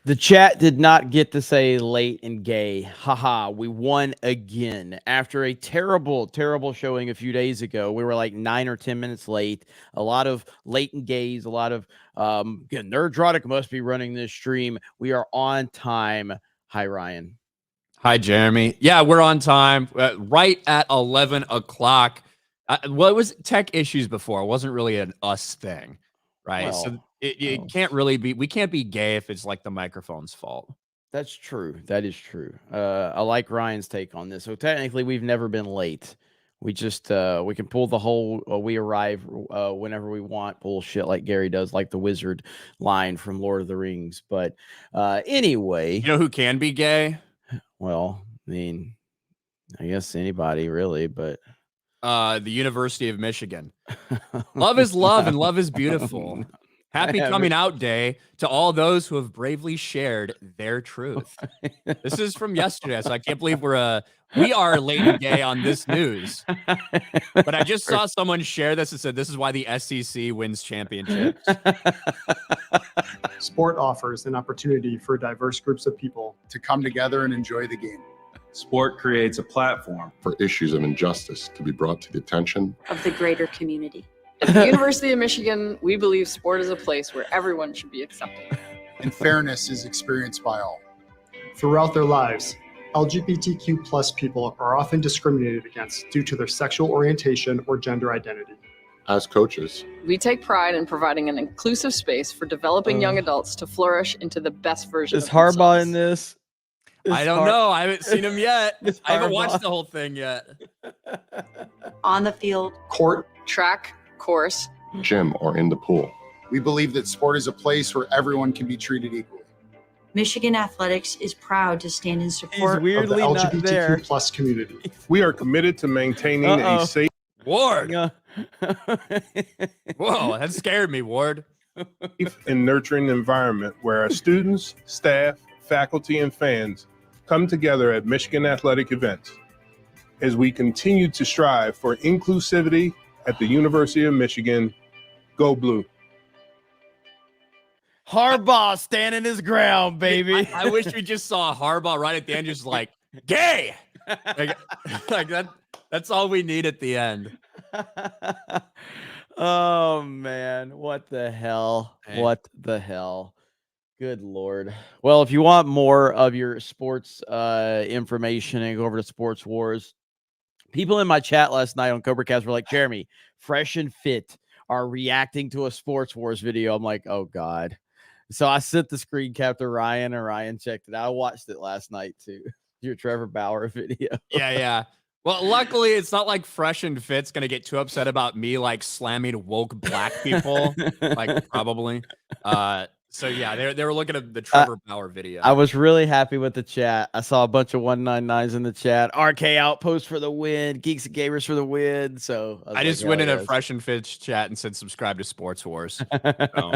The chat did not get to say late and gay. Haha, we won again. After a terrible, terrible showing a few days ago, we were like 9 or 10 minutes late. A lot of late and gays, a lot of Nerdrotic must be running this stream. We are on time. Hi, Ryan. Hi, Jeremy. Yeah, we're on time. Right at 11 o'clock. Well, it was tech issues before. It wasn't really an us thing, right? Well, so it can't really be. We can't be gay if it's like the microphone's fault. That's true. That is true. I like Ryan's take on this. So technically, we've never been late. We just we can pull the whole we arrive whenever we want bullshit like Gary does, like the wizard line from Lord of the Rings. But anyway, You know who can be gay? well, I mean, I guess anybody really, but The University of Michigan. Love is love and love is beautiful. Happy coming out day to all those who have bravely shared their truth. This is from yesterday, so I can't believe we are late and gay on this news. But I just saw someone share this and said this is why the SEC wins championships. Sport offers an opportunity for diverse groups of people to come together and enjoy the game. Sport creates a platform for issues of injustice to be brought to the attention of the greater community. At the University of Michigan, we believe sport is a place where everyone should be accepted. And fairness is experienced by all. Throughout their lives, LGBTQ plus people are often discriminated against due to their sexual orientation or gender identity. As coaches, we take pride in providing an inclusive space for developing young adults to flourish into the best version of themselves. Is Harbaugh in this? I don't know. I haven't seen him yet. I haven't watched the whole thing yet. On the field, court, track, course, gym, or in the pool. We believe that sport is a place where everyone can be treated equally. Michigan Athletics is proud to stand in support of the LGBTQ plus community. We are committed to maintaining a safe Ward. Whoa, that scared me, Ward. and nurturing environment where our students, staff, faculty, and fans come together at Michigan athletic events as we continue to strive for inclusivity at the University of Michigan. Go Blue. Harbaugh standing his ground, baby. I wish we just saw Harbaugh right at the end, just like gay. like that. That's all we need at the end. Oh man, what the hell? Hey. What the hell? Good Lord. Well, if you want more of your sports information and go over to Sports Wars, people in my chat last night on CobraCast were like, Jeremy, Fresh and Fit are reacting to a Sports Wars video. I'm like, oh God. So I sent the screen cap to Ryan, and Ryan checked it out. I watched it last night too. Your Trevor Bauer video. Yeah. Well, luckily, it's not like Fresh and Fit's going to get too upset about me like slamming woke black people. Like probably. So yeah, they were looking at the Trevor Bauer video. I was really happy with the chat. I saw a bunch of 199s in the chat. RK Outpost for the win. Geeks and Gamers for the win. So I just went in a Fresh and Fit's chat and said subscribe to Sports Wars. So,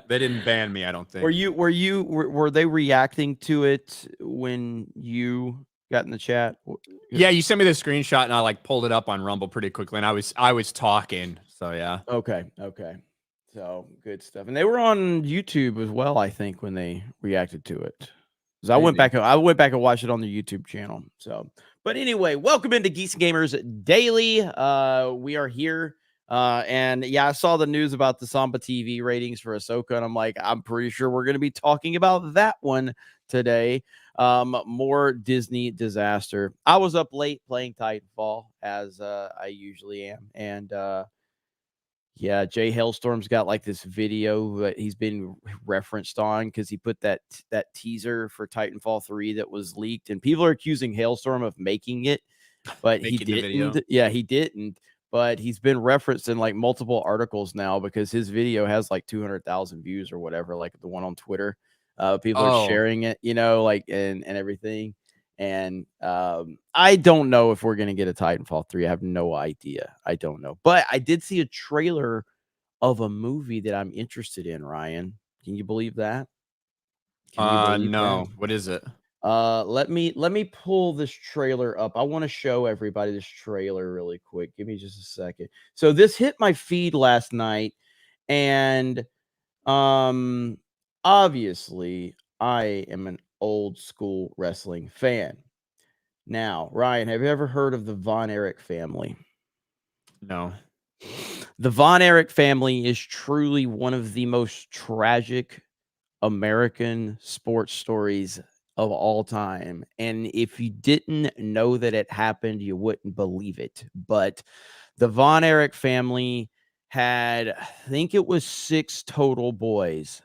they didn't ban me, I don't think. Were they reacting to it when you got in the chat? Yeah, you sent me the screenshot and I like pulled it up on Rumble pretty quickly, and I was talking. So yeah. Okay. So good stuff. And they were on YouTube as well, I think, when they reacted to it. Because I went back and watched it on the YouTube channel. So, but anyway, welcome into Geeks Gamers Daily. We are here. And yeah, I saw the news about the Samba TV ratings for Ahsoka, and I'm like, I'm pretty sure we're going to be talking about that one today. More Disney disaster. I was up late playing Titanfall, as I usually am, and yeah, Jay Hailstorm's got like this video that he's been referenced on because he put that teaser for Titanfall 3 that was leaked, and people are accusing Hailstorm of making it, but he didn't. Yeah, he didn't. But he's been referenced in like multiple articles now because his video has like 200,000 views or whatever, like the one on Twitter. People are sharing it, like and everything. And I don't know if we're going to get a Titanfall 3. I have no idea. I don't know. But I did see a trailer of a movie that I'm interested in, Ryan. Can you believe that? No. What is it? Let me pull this trailer up. I want to show everybody this trailer really quick. Give me just a second. So this hit my feed last night, and obviously I am an old school wrestling fan. Now, Ryan, have you ever heard of the Von Erich family? No. The Von Erich family is truly one of the most tragic American sports stories of all time. And if you didn't know that it happened, you wouldn't believe it. But the Von Erich family had, I think it was 6 total boys.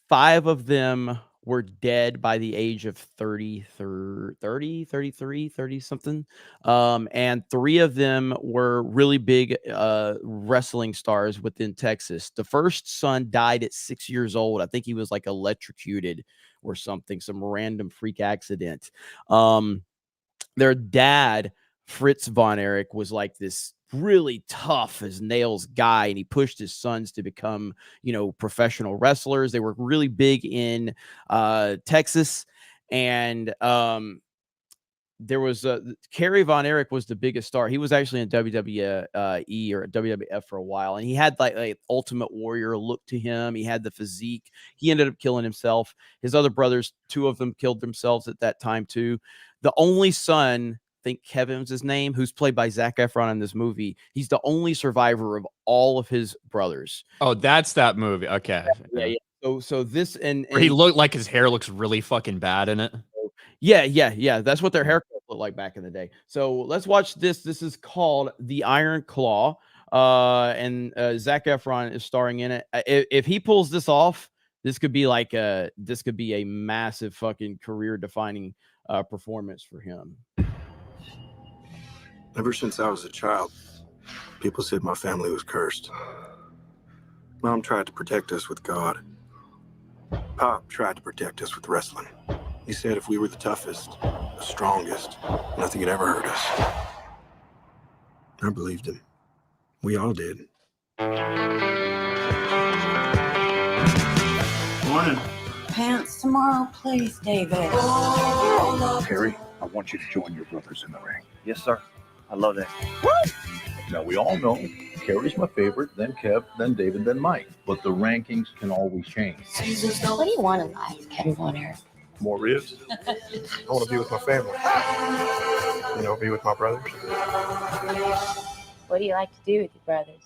5 of them were dead by the age of 30 something. And 3 of them were really big wrestling stars within Texas. The first son died at 6 years old. I think he was like electrocuted or something, some random freak accident. Their dad, Fritz Von Erich, was like this really tough as nails guy, and he pushed his sons to become, professional wrestlers. They were really big in Texas, and there was Kerry Von Erich was the biggest star. He was actually in WWE or WWF for a while, and he had like Ultimate Warrior look to him. He had the physique. He ended up killing himself. His other brothers, 2 of them killed themselves at that time too. The only son, I think Kevin's his name, who's played by Zac Efron in this movie. He's the only survivor of all of his brothers. Oh, that's that movie. Okay. Yeah. So this and Where he looked like his hair looks really fucking bad in it. Yeah. That's what their haircuts looked like back in the day. So let's watch this. This is called The Iron Claw. And Zac Efron is starring in it. If he pulls this off, this could be a massive fucking career defining performance for him. Ever since I was a child, people said my family was cursed. Mom tried to protect us with God. Pop tried to protect us with wrestling. He said if we were the toughest, the strongest, nothing could ever hurt us. I believed him. We all did. Morning. Pants tomorrow, please, David. Terry, I want you to join your brothers in the ring. Yes, sir. I love that. Woo! Now, we all know Terry's my favorite, then Kev, then David, then Mike. But the rankings can always change. What do you want in life, Kevin Von Erich? More ribs? I want to be with my family. Be with my brothers. What do you like to do with your brothers?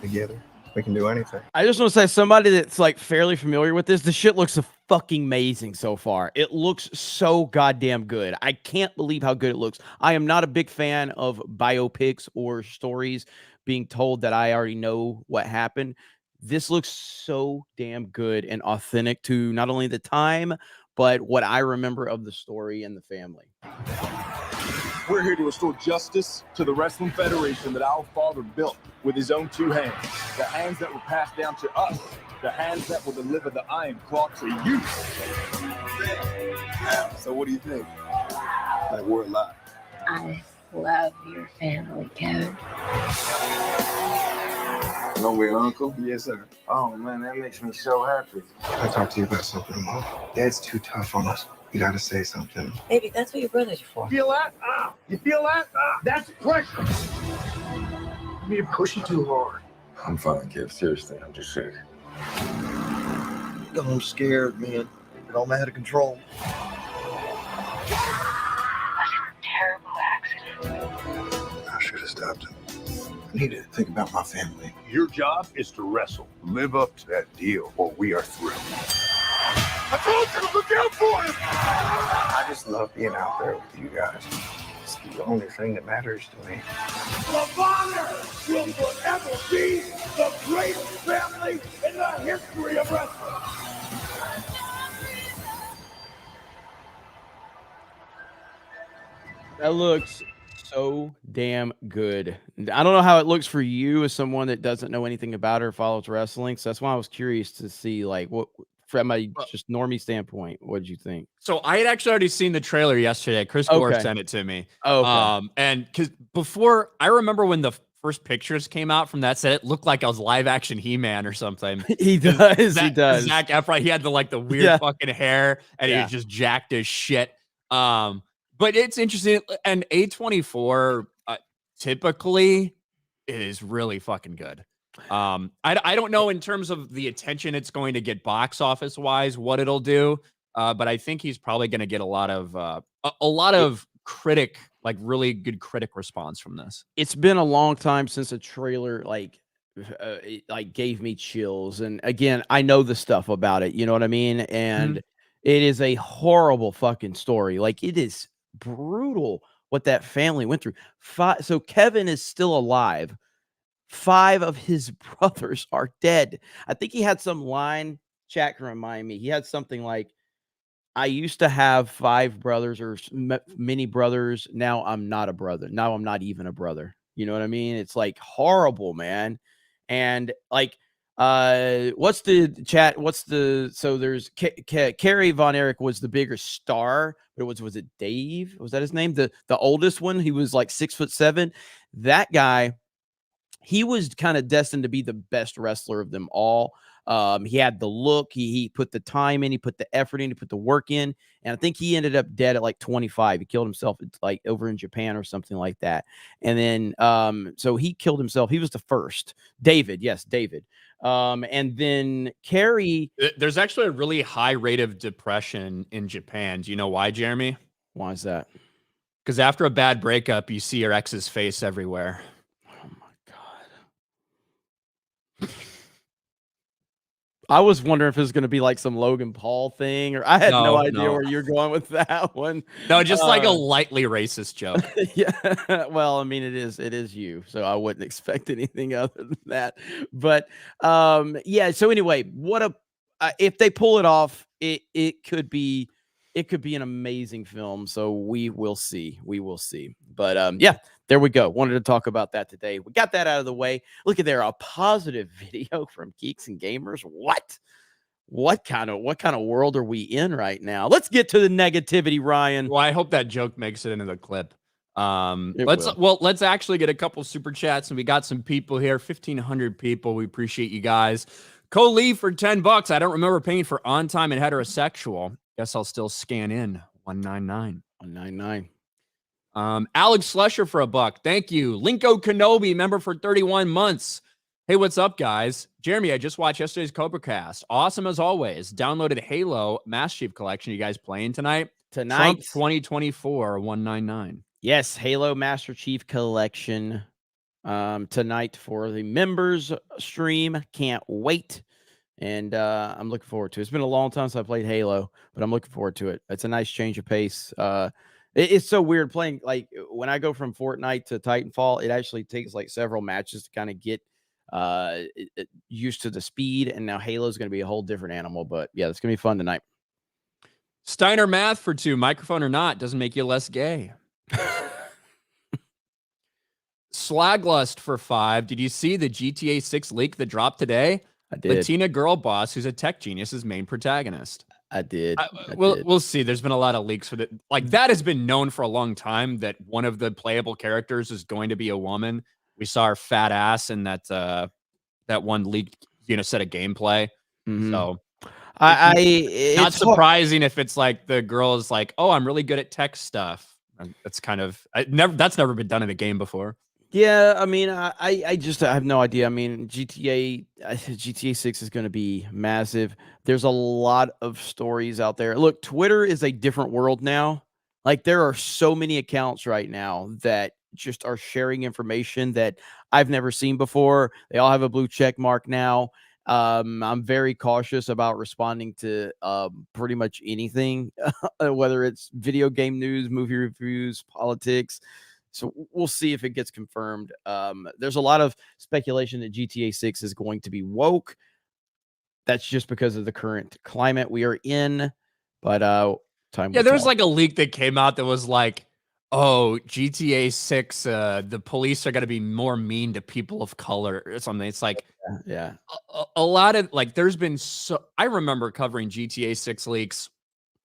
Together, we can do anything. I just want to say, somebody that's like fairly familiar with this, the shit looks fucking amazing so far. It looks so goddamn good. I can't believe how good it looks. I am not a big fan of biopics or stories being told that I already know what happened. This looks so damn good and authentic to not only the time, but what I remember of the story and the family. We're here to restore justice to the Wrestling Federation that our father built with his own 2 hands. The hands that were passed down to us. The hands that will deliver the Iron Claw to you. So what do you think? Like we're alive. I love your family, Kevin. You know your uncle? Yes, sir. Oh, man, that makes me so happy. Can I talk to you about something, Mom? Dad's too tough on us. You gotta say something. Baby, that's what your brothers are for. Feel that? You feel that? That's pressure. You're pushing too hard. I'm fine, kid. Seriously, I'm just sick. I'm scared, man. I'm out of control. Terrible accident. I should have stopped him. I need to think about my family. Your job is to wrestle. Live up to that deal, or we are through. I told you to look out for him! I just love being out there with you guys. It's the only thing that matters to me. The Bonner will forever be the greatest family in the history of wrestling. That looks so damn good. I don't know how it looks for you as someone that doesn't know anything about or follows wrestling. So that's why I was curious to see, like, what from a just normie standpoint, what did you think? So I had actually already seen the trailer yesterday. Chris Gore sent it to me. Oh, okay. And because before, I remember when the first pictures came out from that set, it looked like I was live action He-Man or something. He does. He does. Zac Efron, he had the weird fucking hair, and he was just jacked as shit. But it's interesting, and A24 typically is really fucking good. I don't know in terms of the attention it's going to get box office wise, what it'll do, but I think he's probably going to get a lot of critic, like really good critic response from this. It's been a long time since a trailer it gave me chills. And again, I know the stuff about it. You know what I mean? And it is a horrible fucking story. Like, it is brutal what that family went through. So Kevin is still alive. 5 of his brothers are dead. I think he had some line, chat can remind me. He had something like, I used to have 5 brothers or many brothers. Now I'm not a brother. Now I'm not even a brother. You know what I mean? It's like horrible, man. And like, what's the chat? So there's Carrie Von Erich was the bigger star, but was it Dave? Was that his name? The oldest one. He was like 6'7". That guy, he was kind of destined to be the best wrestler of them all. He had the look, he put the time in, he put the effort in, he put the work in, and I think he ended up dead at like 25. He killed himself like over in Japan or something like that. And then so he killed himself. He was the first. David, yes, David. And then Carrie. There's actually a really high rate of depression in Japan. Do you know why, Jeremy? Why is that? Because after a bad breakup, you see your ex's face everywhere. Oh my God. I was wondering if it was going to be like some Logan Paul thing, or I had no idea where you're going with that one. No, just like a lightly racist joke. Yeah. Well, I mean, it is you, so I wouldn't expect anything other than that. But yeah. So anyway, if they pull it off, it could be an amazing film. So we will see. But yeah. There we go. Wanted to talk about that today. We got that out of the way. Look at there, a positive video from Geeks and Gamers. What kind of world are we in right now? Let's get to the negativity, Ryan. Well, I hope that joke makes it into the clip. Let's actually get a couple super chats, and we got some people here, 1,500 people. We appreciate you guys. Lee for $10. I don't remember paying for On Time and Heterosexual. Guess I'll still scan in. 199. 199. Alex Slusher for $1. Thank you. Linko Kenobi, member for 31 months. Hey, what's up, guys? Jeremy, I just watched yesterday's Cobra Cast. Awesome as always. Downloaded Halo Master Chief Collection. You guys playing tonight? Trump 2024, 199. Yes, Halo Master Chief Collection tonight for the members stream. Can't wait. And I'm looking forward to it. It's been a long time since I played Halo, but I'm looking forward to it. It's a nice change of pace. It's so weird playing, like, when I go from Fortnite to Titanfall, it actually takes like several matches to kind of get used to the speed. And now Halo is going to be a whole different animal. But yeah, it's going to be fun tonight. Steiner Math for 2. Microphone or not doesn't make you less gay. Slaglust for 5. Did you see the GTA 6 leak that dropped today? I did. Latina girl boss who's a tech genius is main protagonist. I did. We'll see. There's been a lot of leaks for that. Like, that has been known for a long time that one of the playable characters is going to be a woman. We saw her fat ass in that one leaked set of gameplay. Mm-hmm. So it's not surprising if it's like the girl is like, oh, I'm really good at tech stuff. That's kind of that's never been done in a game before. Yeah, I mean, I have no idea. I mean, GTA 6 is going to be massive. There's a lot of stories out there. Look, Twitter is a different world now. Like, there are so many accounts right now that just are sharing information that I've never seen before. They all have a blue check mark now. I'm very cautious about responding to pretty much anything, whether it's video game news, movie reviews, politics. So we'll see if it gets confirmed. There's a lot of speculation that GTA 6 is going to be woke. That's just because of the current climate we are in. But time. Yeah, there's like a leak that came out that was like, oh, GTA 6, the police are going to be more mean to people of color or something. It's like, yeah, a lot of like, there's been I remember covering GTA 6 leaks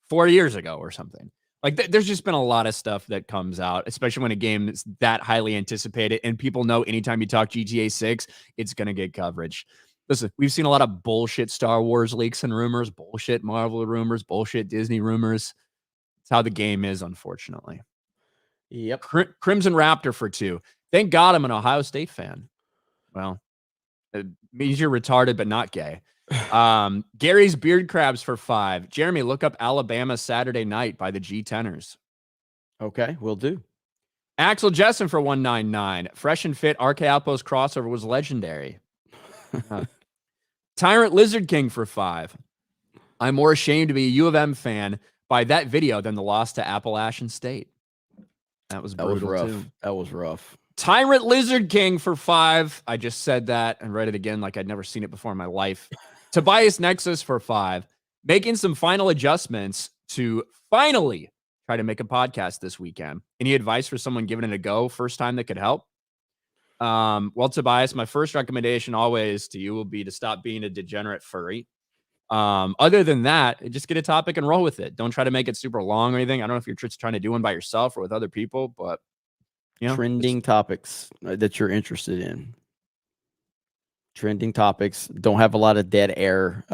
4 years ago or something. Like, there's just been a lot of stuff that comes out, especially when a game is that highly anticipated and people know anytime you talk GTA 6, it's going to get coverage. Listen, we've seen a lot of bullshit Star Wars leaks and rumors, bullshit Marvel rumors, bullshit Disney rumors. how the game is, unfortunately. Yep. Crimson Raptor for 2. Thank God I'm an Ohio State fan. Well, it means you're retarded, but not gay. Gary's Beard Crabs for 5. Jeremy, look up Alabama Saturday Night by the G-Tenors. Okay, will do. Axel Jessen for 199. Fresh and Fit RK Outpost crossover was legendary. Tyrant Lizard King for 5. I'm more ashamed to be a U of M fan by that video than the loss to Appalachian State. That was brutal, rough. too. That was rough. Tyrant Lizard King for 5. I just said that and read it again like I'd never seen it before in my life. Tobias Nexus for 5. Making some final adjustments to finally try to make a podcast this weekend. Any advice for someone giving it a go first time that could help? Well, Tobias, my first recommendation always to you will be to stop being a degenerate furry. Other than that, just get a topic and roll with it. Don't try to make it super long or anything. I don't know if you're just trying to do one by yourself or with other people, but you know, trending topics that you're interested in. Trending topics. Don't have a lot of dead air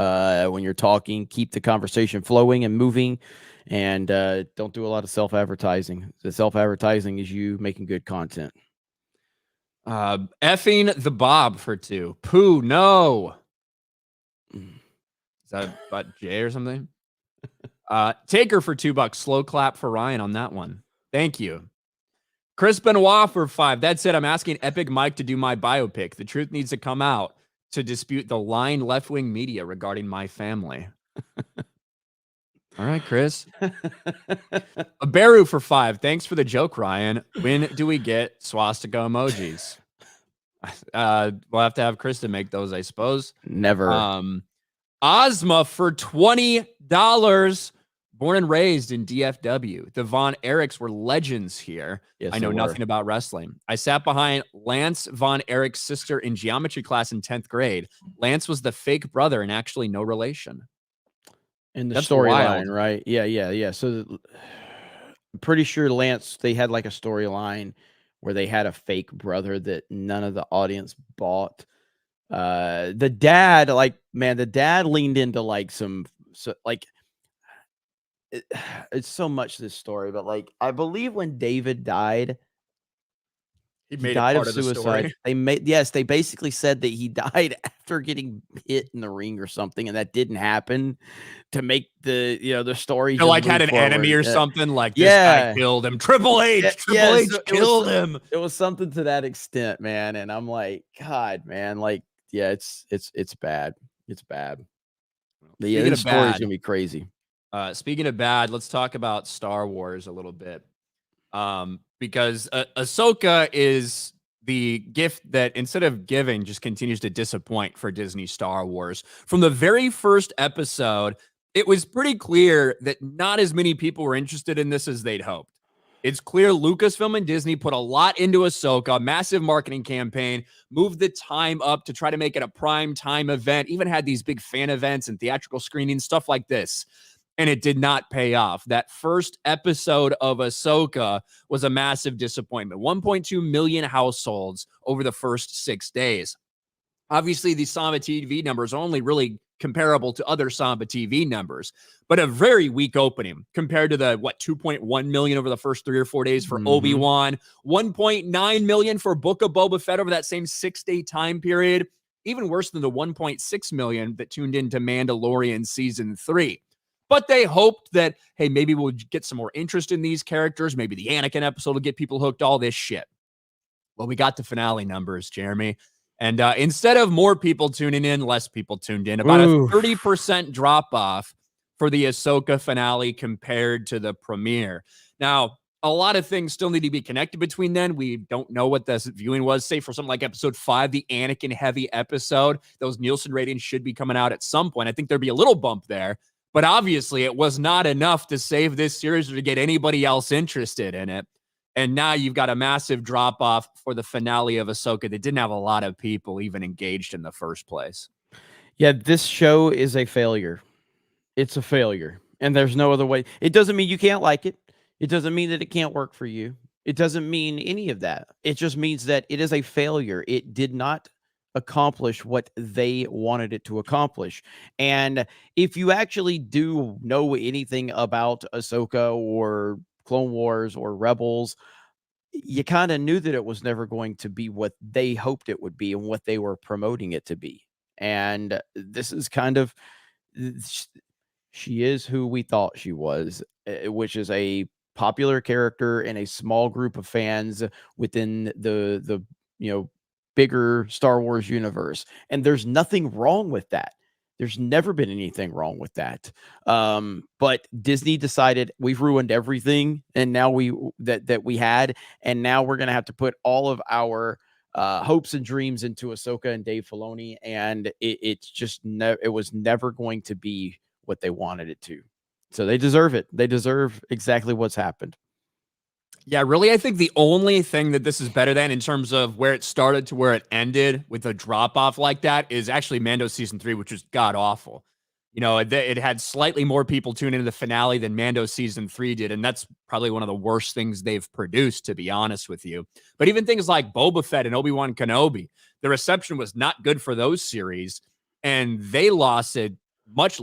when you're talking. Keep the conversation flowing and moving, and don't do a lot of self-advertising. The self-advertising is you making good content. Effing the Bob for 2. Pooh, no. Is that about Jay or something? Taker for $2. Slow clap for Ryan on that one. Thank you. Chris Benoit for 5. That's it. I'm asking Epic Mike to do my biopic. The truth needs to come out to dispute the lying left-wing media regarding my family. All right, Chris. Aberu for 5. Thanks for the joke, Ryan. When do we get swastika emojis? We'll have to have Krista make those, I suppose. Never. Ozma for $20. Born and raised in DFW. The Von Erichs were legends here. Yes, I know nothing about wrestling. I sat behind Lance Von Erich's sister in geometry class in 10th grade. Lance was the fake brother and actually no relation. In the storyline, right? Yeah. So I'm pretty sure Lance, they had like a storyline where they had a fake brother that none of the audience bought. The dad, the dad leaned into it's so much this story, but I believe when David died, he died of suicide. They basically said that he died after getting hit in the ring or something, and that didn't happen to make the story. They had an enemy or something this guy killed him. Triple H killed him. It was something to that extent, man. And I'm like, God, man, it's bad. It's bad. But yeah, this story's gonna be crazy. Speaking of bad, let's talk about Star Wars a little bit. Because Ahsoka is the gift that instead of giving just continues to disappoint for Disney Star Wars. From the very first episode, it was pretty clear that not as many people were interested in this as they'd hoped. It's clear Lucasfilm and Disney put a lot into Ahsoka, massive marketing campaign, moved the time up to try to make it a prime time event, even had these big fan events and theatrical screenings, stuff like this. And it did not pay off. That first episode of Ahsoka was a massive disappointment. 1.2 million households over the first 6 days. Obviously, the Samba TV numbers are only really comparable to other Samba TV numbers, but a very weak opening compared to the, 2.1 million over the first 3 or 4 days for Obi-Wan, 1.9 million for Book of Boba Fett over that same 6-day time period, even worse than the 1.6 million that tuned into Mandalorian Season 3. But they hoped that, hey, maybe we'll get some more interest in these characters. Maybe the Anakin episode will get people hooked, all this shit. Well, we got the finale numbers, Jeremy. And instead of more people tuning in, less people tuned in. About a 30% drop-off for the Ahsoka finale compared to the premiere. Now, a lot of things still need to be connected between then. We don't know what this viewing was. Say for something like episode 5, the Anakin-heavy episode, those Nielsen ratings should be coming out at some point. I think there'd be a little bump there. But obviously, it was not enough to save this series or to get anybody else interested in it. And now you've got a massive drop-off for the finale of Ahsoka that didn't have a lot of people even engaged in the first place. Yeah, this show is a failure. It's a failure. And there's no other way. It doesn't mean you can't like it. It doesn't mean that it can't work for you. It doesn't mean any of that. It just means that it is a failure. It did not accomplish what they wanted it to accomplish. And if you actually do know anything about Ahsoka or Clone Wars or Rebels, you kind of knew that it was never going to be what they hoped it would be and what they were promoting it to be. And this is kind of, she is who we thought she was, which is a popular character and a small group of fans within the bigger Star Wars universe. And there's nothing wrong with that. There's never been anything wrong with that. But Disney decided we've ruined everything, and now we had, and now we're gonna have to put all of our hopes and dreams into Ahsoka and Dave Filoni, and it's just it was never going to be what they wanted it to. So they deserve it. They deserve exactly what's happened. Yeah, really, I think the only thing that this is better than in terms of where it started to where it ended with a drop-off like that is actually Mando Season 3, which was god-awful. You know, it had slightly more people tune into the finale than Mando Season 3 did, and that's probably one of the worst things they've produced, to be honest with you. But even things like Boba Fett and Obi-Wan Kenobi, the reception was not good for those series, and they lost a much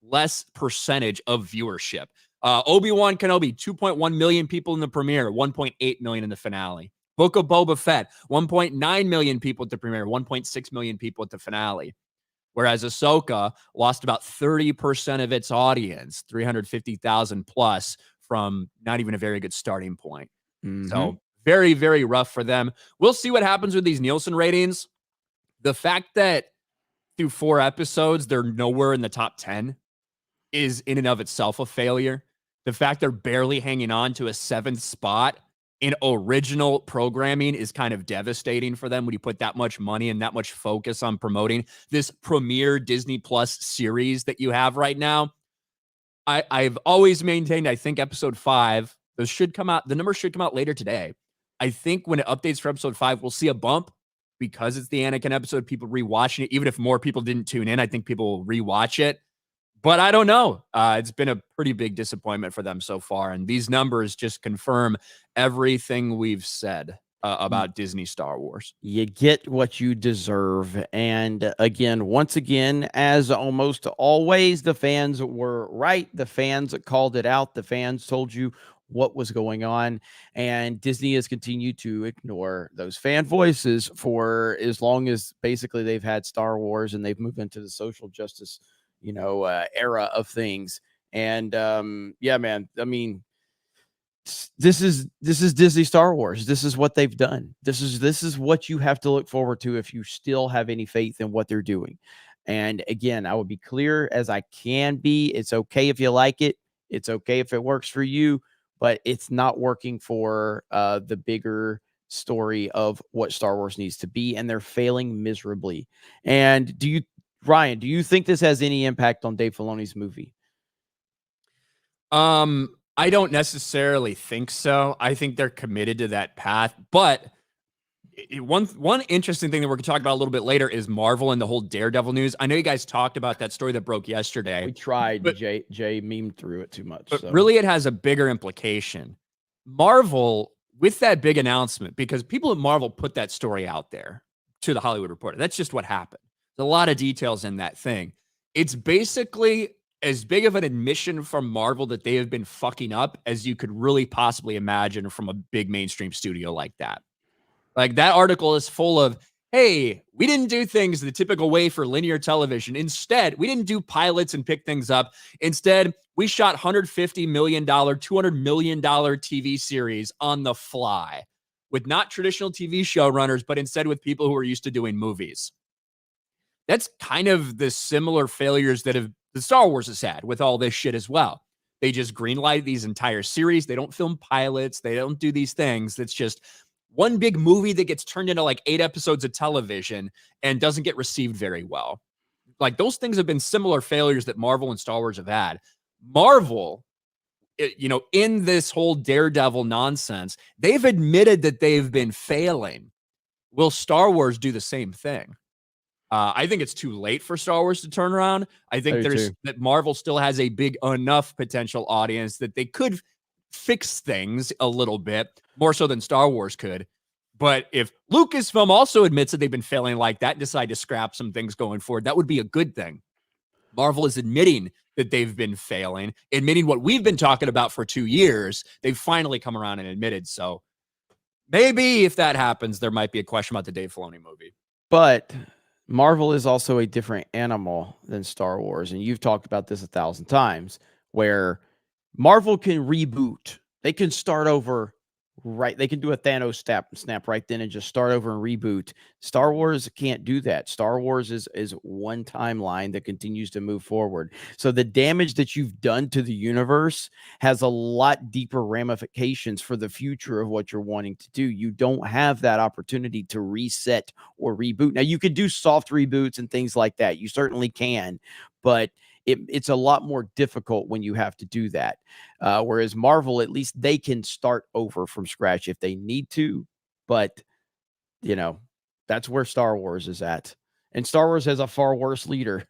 less percentage of viewership. Obi-Wan Kenobi, 2.1 million people in the premiere, 1.8 million in the finale. Book of Boba Fett, 1.9 million people at the premiere, 1.6 million people at the finale. Whereas Ahsoka lost about 30% of its audience, 350,000 plus, from not even a very good starting point. So very, very rough for them. We'll see what happens with these Nielsen ratings. The fact that through 4 episodes, they're nowhere in the top 10 is in and of itself a failure. The fact they're barely hanging on to a 7th spot in original programming is kind of devastating for them when you put that much money and that much focus on promoting this premier Disney Plus series that you have right now. I've always maintained, I think episode 5, those should come out. The numbers should come out later today. I think when it updates for episode 5, we'll see a bump because it's the Anakin episode, people rewatching it. Even if more people didn't tune in, I think people will rewatch it. But I don't know. It's been a pretty big disappointment for them so far. And these numbers just confirm everything we've said about Disney Star Wars. You get what you deserve. And again, once again, as almost always, the fans were right. The fans called it out. The fans told you what was going on. And Disney has continued to ignore those fan voices for as long as basically they've had Star Wars and they've moved into the social justice era of things. And yeah, man, I mean, this is Disney Star Wars. This is what they've done. This is what you have to look forward to if you still have any faith in what they're doing. And again, I will be clear as I can be. It's okay if you like it. It's okay if it works for you, but it's not working for the bigger story of what Star Wars needs to be, and they're failing miserably. And Ryan, do you think this has any impact on Dave Filoni's movie? I don't necessarily think so. I think they're committed to that path. But one interesting thing that we're going to talk about a little bit later is Marvel and the whole Daredevil news. I know you guys talked about that story that broke yesterday. We tried, but Jay memed through it too much. But really, it has a bigger implication. Marvel, with that big announcement, because people at Marvel put that story out there to the Hollywood Reporter. That's just what happened. There's a lot of details in that thing. It's basically as big of an admission from Marvel that they have been fucking up as you could really possibly imagine from a big mainstream studio like that. Like, that article is full of, hey, we didn't do things the typical way for linear television. Instead, we didn't do pilots and pick things up. Instead, we shot $150 million, $200 million TV series on the fly with not traditional TV showrunners, but instead with people who are used to doing movies. That's kind of the similar failures that the Star Wars has had with all this shit as well. They just greenlight these entire series. They don't film pilots. They don't do these things. It's just one big movie that gets turned into like 8 episodes of television and doesn't get received very well. Like, those things have been similar failures that Marvel and Star Wars have had. Marvel, in this whole Daredevil nonsense, they've admitted that they've been failing. Will Star Wars do the same thing? I think it's too late for Star Wars to turn around. I think that Marvel still has a big enough potential audience that they could fix things a little bit more so than Star Wars could. But if Lucasfilm also admits that they've been failing like that and decide to scrap some things going forward, that would be a good thing. Marvel is admitting that they've been failing, admitting what we've been talking about for 2 years. They've finally come around and admitted. So maybe if that happens, there might be a question about the Dave Filoni movie. But Marvel is also a different animal than Star Wars. And you've talked about this 1,000 times, where Marvel can reboot. They can start over, right? They can do a Thanos snap right then and just start over and reboot. Star Wars can't do that. Star Wars is one timeline that continues to move forward. So the damage that you've done to the universe has a lot deeper ramifications for the future of what you're wanting to do. You don't have that opportunity to reset or reboot. Now, you could do soft reboots and things like that. You certainly can, but it's a lot more difficult when you have to do that. Whereas Marvel, at least they can start over from scratch if they need to. But, that's where Star Wars is at. And Star Wars has a far worse leader,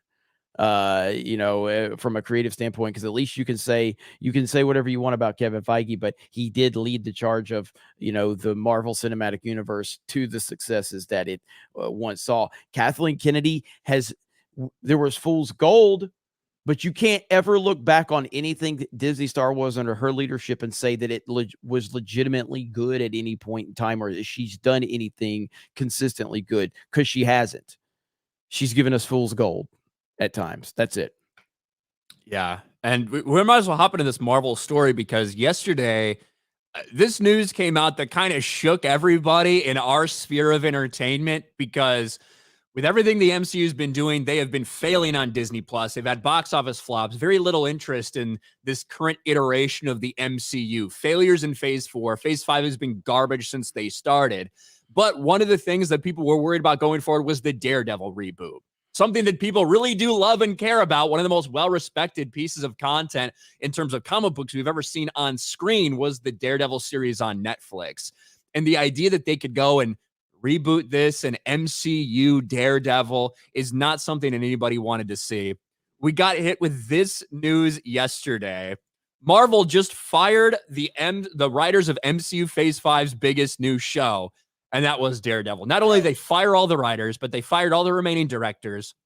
from a creative standpoint, because at least you can say whatever you want about Kevin Feige, but he did lead the charge of, the Marvel Cinematic Universe to the successes that it once saw. Kathleen Kennedy there was fool's gold, but you can't ever look back on anything that Disney Star Wars under her leadership and say that it was legitimately good at any point in time, or that she's done anything consistently good, because she hasn't. She's given us fool's gold at times. That's it. Yeah. And we might as well hop into this Marvel story, because yesterday, this news came out that kind of shook everybody in our sphere of entertainment, because with everything the MCU has been doing, they have been failing on Disney Plus. They've had box office flops, very little interest in this current iteration of the MCU. Failures in Phase 4. Phase 5 has been garbage since they started. But one of the things that people were worried about going forward was the Daredevil reboot. Something that people really do love and care about. One of the most well-respected pieces of content in terms of comic books we've ever seen on screen was the Daredevil series on Netflix. And the idea that they could go and reboot this and MCU Daredevil is not something that anybody wanted to see. We got hit with this news yesterday. Marvel just fired the writers of MCU Phase 5's biggest new show, and that was Daredevil. Not only did they fire all the writers, but they fired all the remaining directors,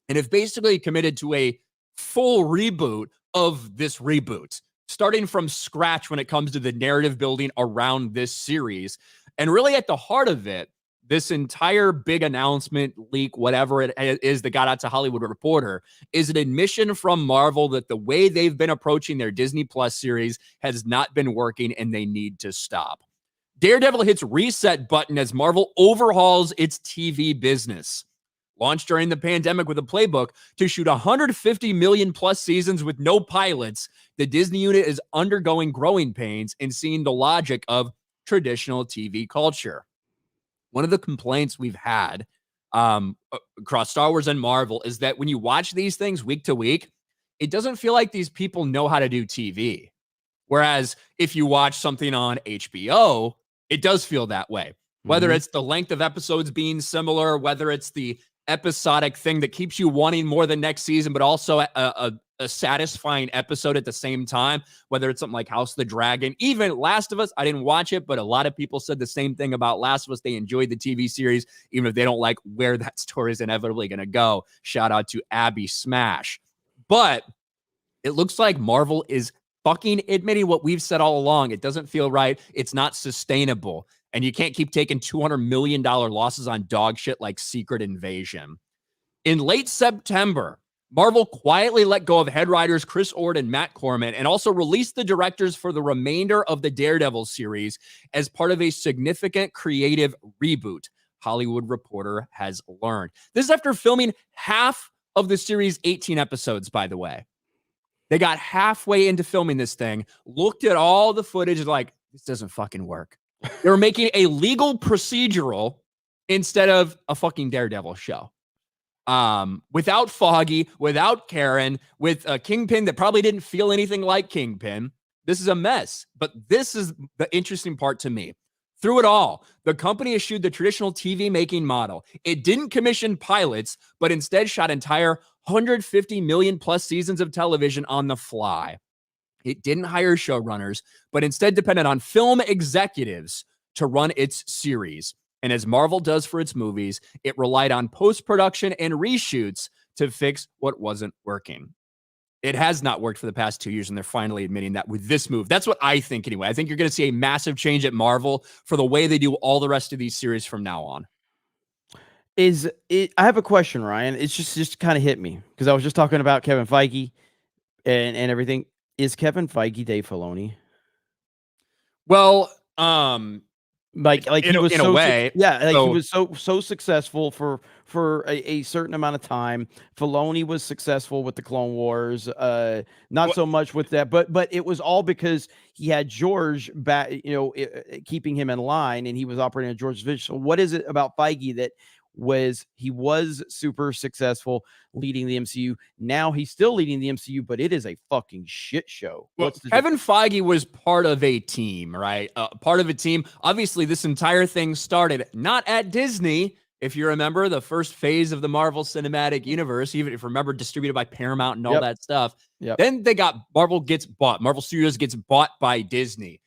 and have basically committed to a full reboot of this reboot, starting from scratch when it comes to the narrative building around this series. And really at the heart of it, this entire big announcement, leak, whatever it is that got out to Hollywood Reporter, is an admission from Marvel that the way they've been approaching their Disney Plus series has not been working, and they need to stop. Daredevil hits reset button as Marvel overhauls its TV business. Launched during the pandemic with a playbook to shoot 150 million plus seasons with no pilots, the Disney unit is undergoing growing pains and seeing the logic of traditional TV culture. One of the complaints we've had across Star Wars and Marvel is that when you watch these things week to week, it doesn't feel like these people know how to do TV. Whereas if you watch something on HBO, it does feel that way. Whether it's the length of episodes being similar, whether it's the episodic thing that keeps you wanting more the next season, but also a satisfying episode at the same time, whether it's something like House of the Dragon, even Last of Us. I didn't watch it, but a lot of people said the same thing about Last of Us. They enjoyed the TV series, even if they don't like where that story is inevitably going to go. Shout out to Abby Smash. But it looks like Marvel is fucking admitting what we've said all along. It doesn't feel right. It's not sustainable. And you can't keep taking $200 million losses on dog shit like Secret Invasion. In late September, Marvel quietly let go of head writers Chris Ord and Matt Corman, and also released the directors for the remainder of the Daredevil series as part of a significant creative reboot, Hollywood Reporter has learned. This is after filming half of the series' 18 episodes, by the way. They got halfway into filming this thing, looked at all the footage, like, this doesn't fucking work. They were making a legal procedural instead of a fucking Daredevil show. Without Foggy, without Karen, with a Kingpin that probably didn't feel anything like Kingpin. This is a mess. But this is the interesting part to me. Through it all, the company eschewed the traditional TV making model. It didn't commission pilots, but instead shot entire 150 million plus seasons of television on the fly. It didn't hire showrunners, but instead depended on film executives to run its series. And as Marvel does for its movies, it relied on post-production and reshoots to fix what wasn't working. It has not worked for the past 2 years, and they're finally admitting that with this move. That's what I think anyway. I think you're going to see a massive change at Marvel for the way they do all the rest of these series from now on. I have a question, Ryan. It's just kind of hit me because I was just talking about Kevin Feige and everything. Is Kevin Feige Dave Filoni? Well, like in he was a way, he so, was so successful for a certain amount of time. Filoni was successful with the Clone Wars, not so much with that, but it was all because he had George back, keeping him in line, and he was operating on George's vision. So what is it about Feige that he was super successul leading the MCU? Now he's still leading the MCU, but it is a fucking shit show. Well, Kevin Feige was part of a team, right? Part of a team. Obviously, this entire thing started not at Disney. If you remember the first phase of the Marvel Cinematic Universe, even if you remember, distributed by Paramount and all that stuff. Then Marvel Studios gets bought by Disney.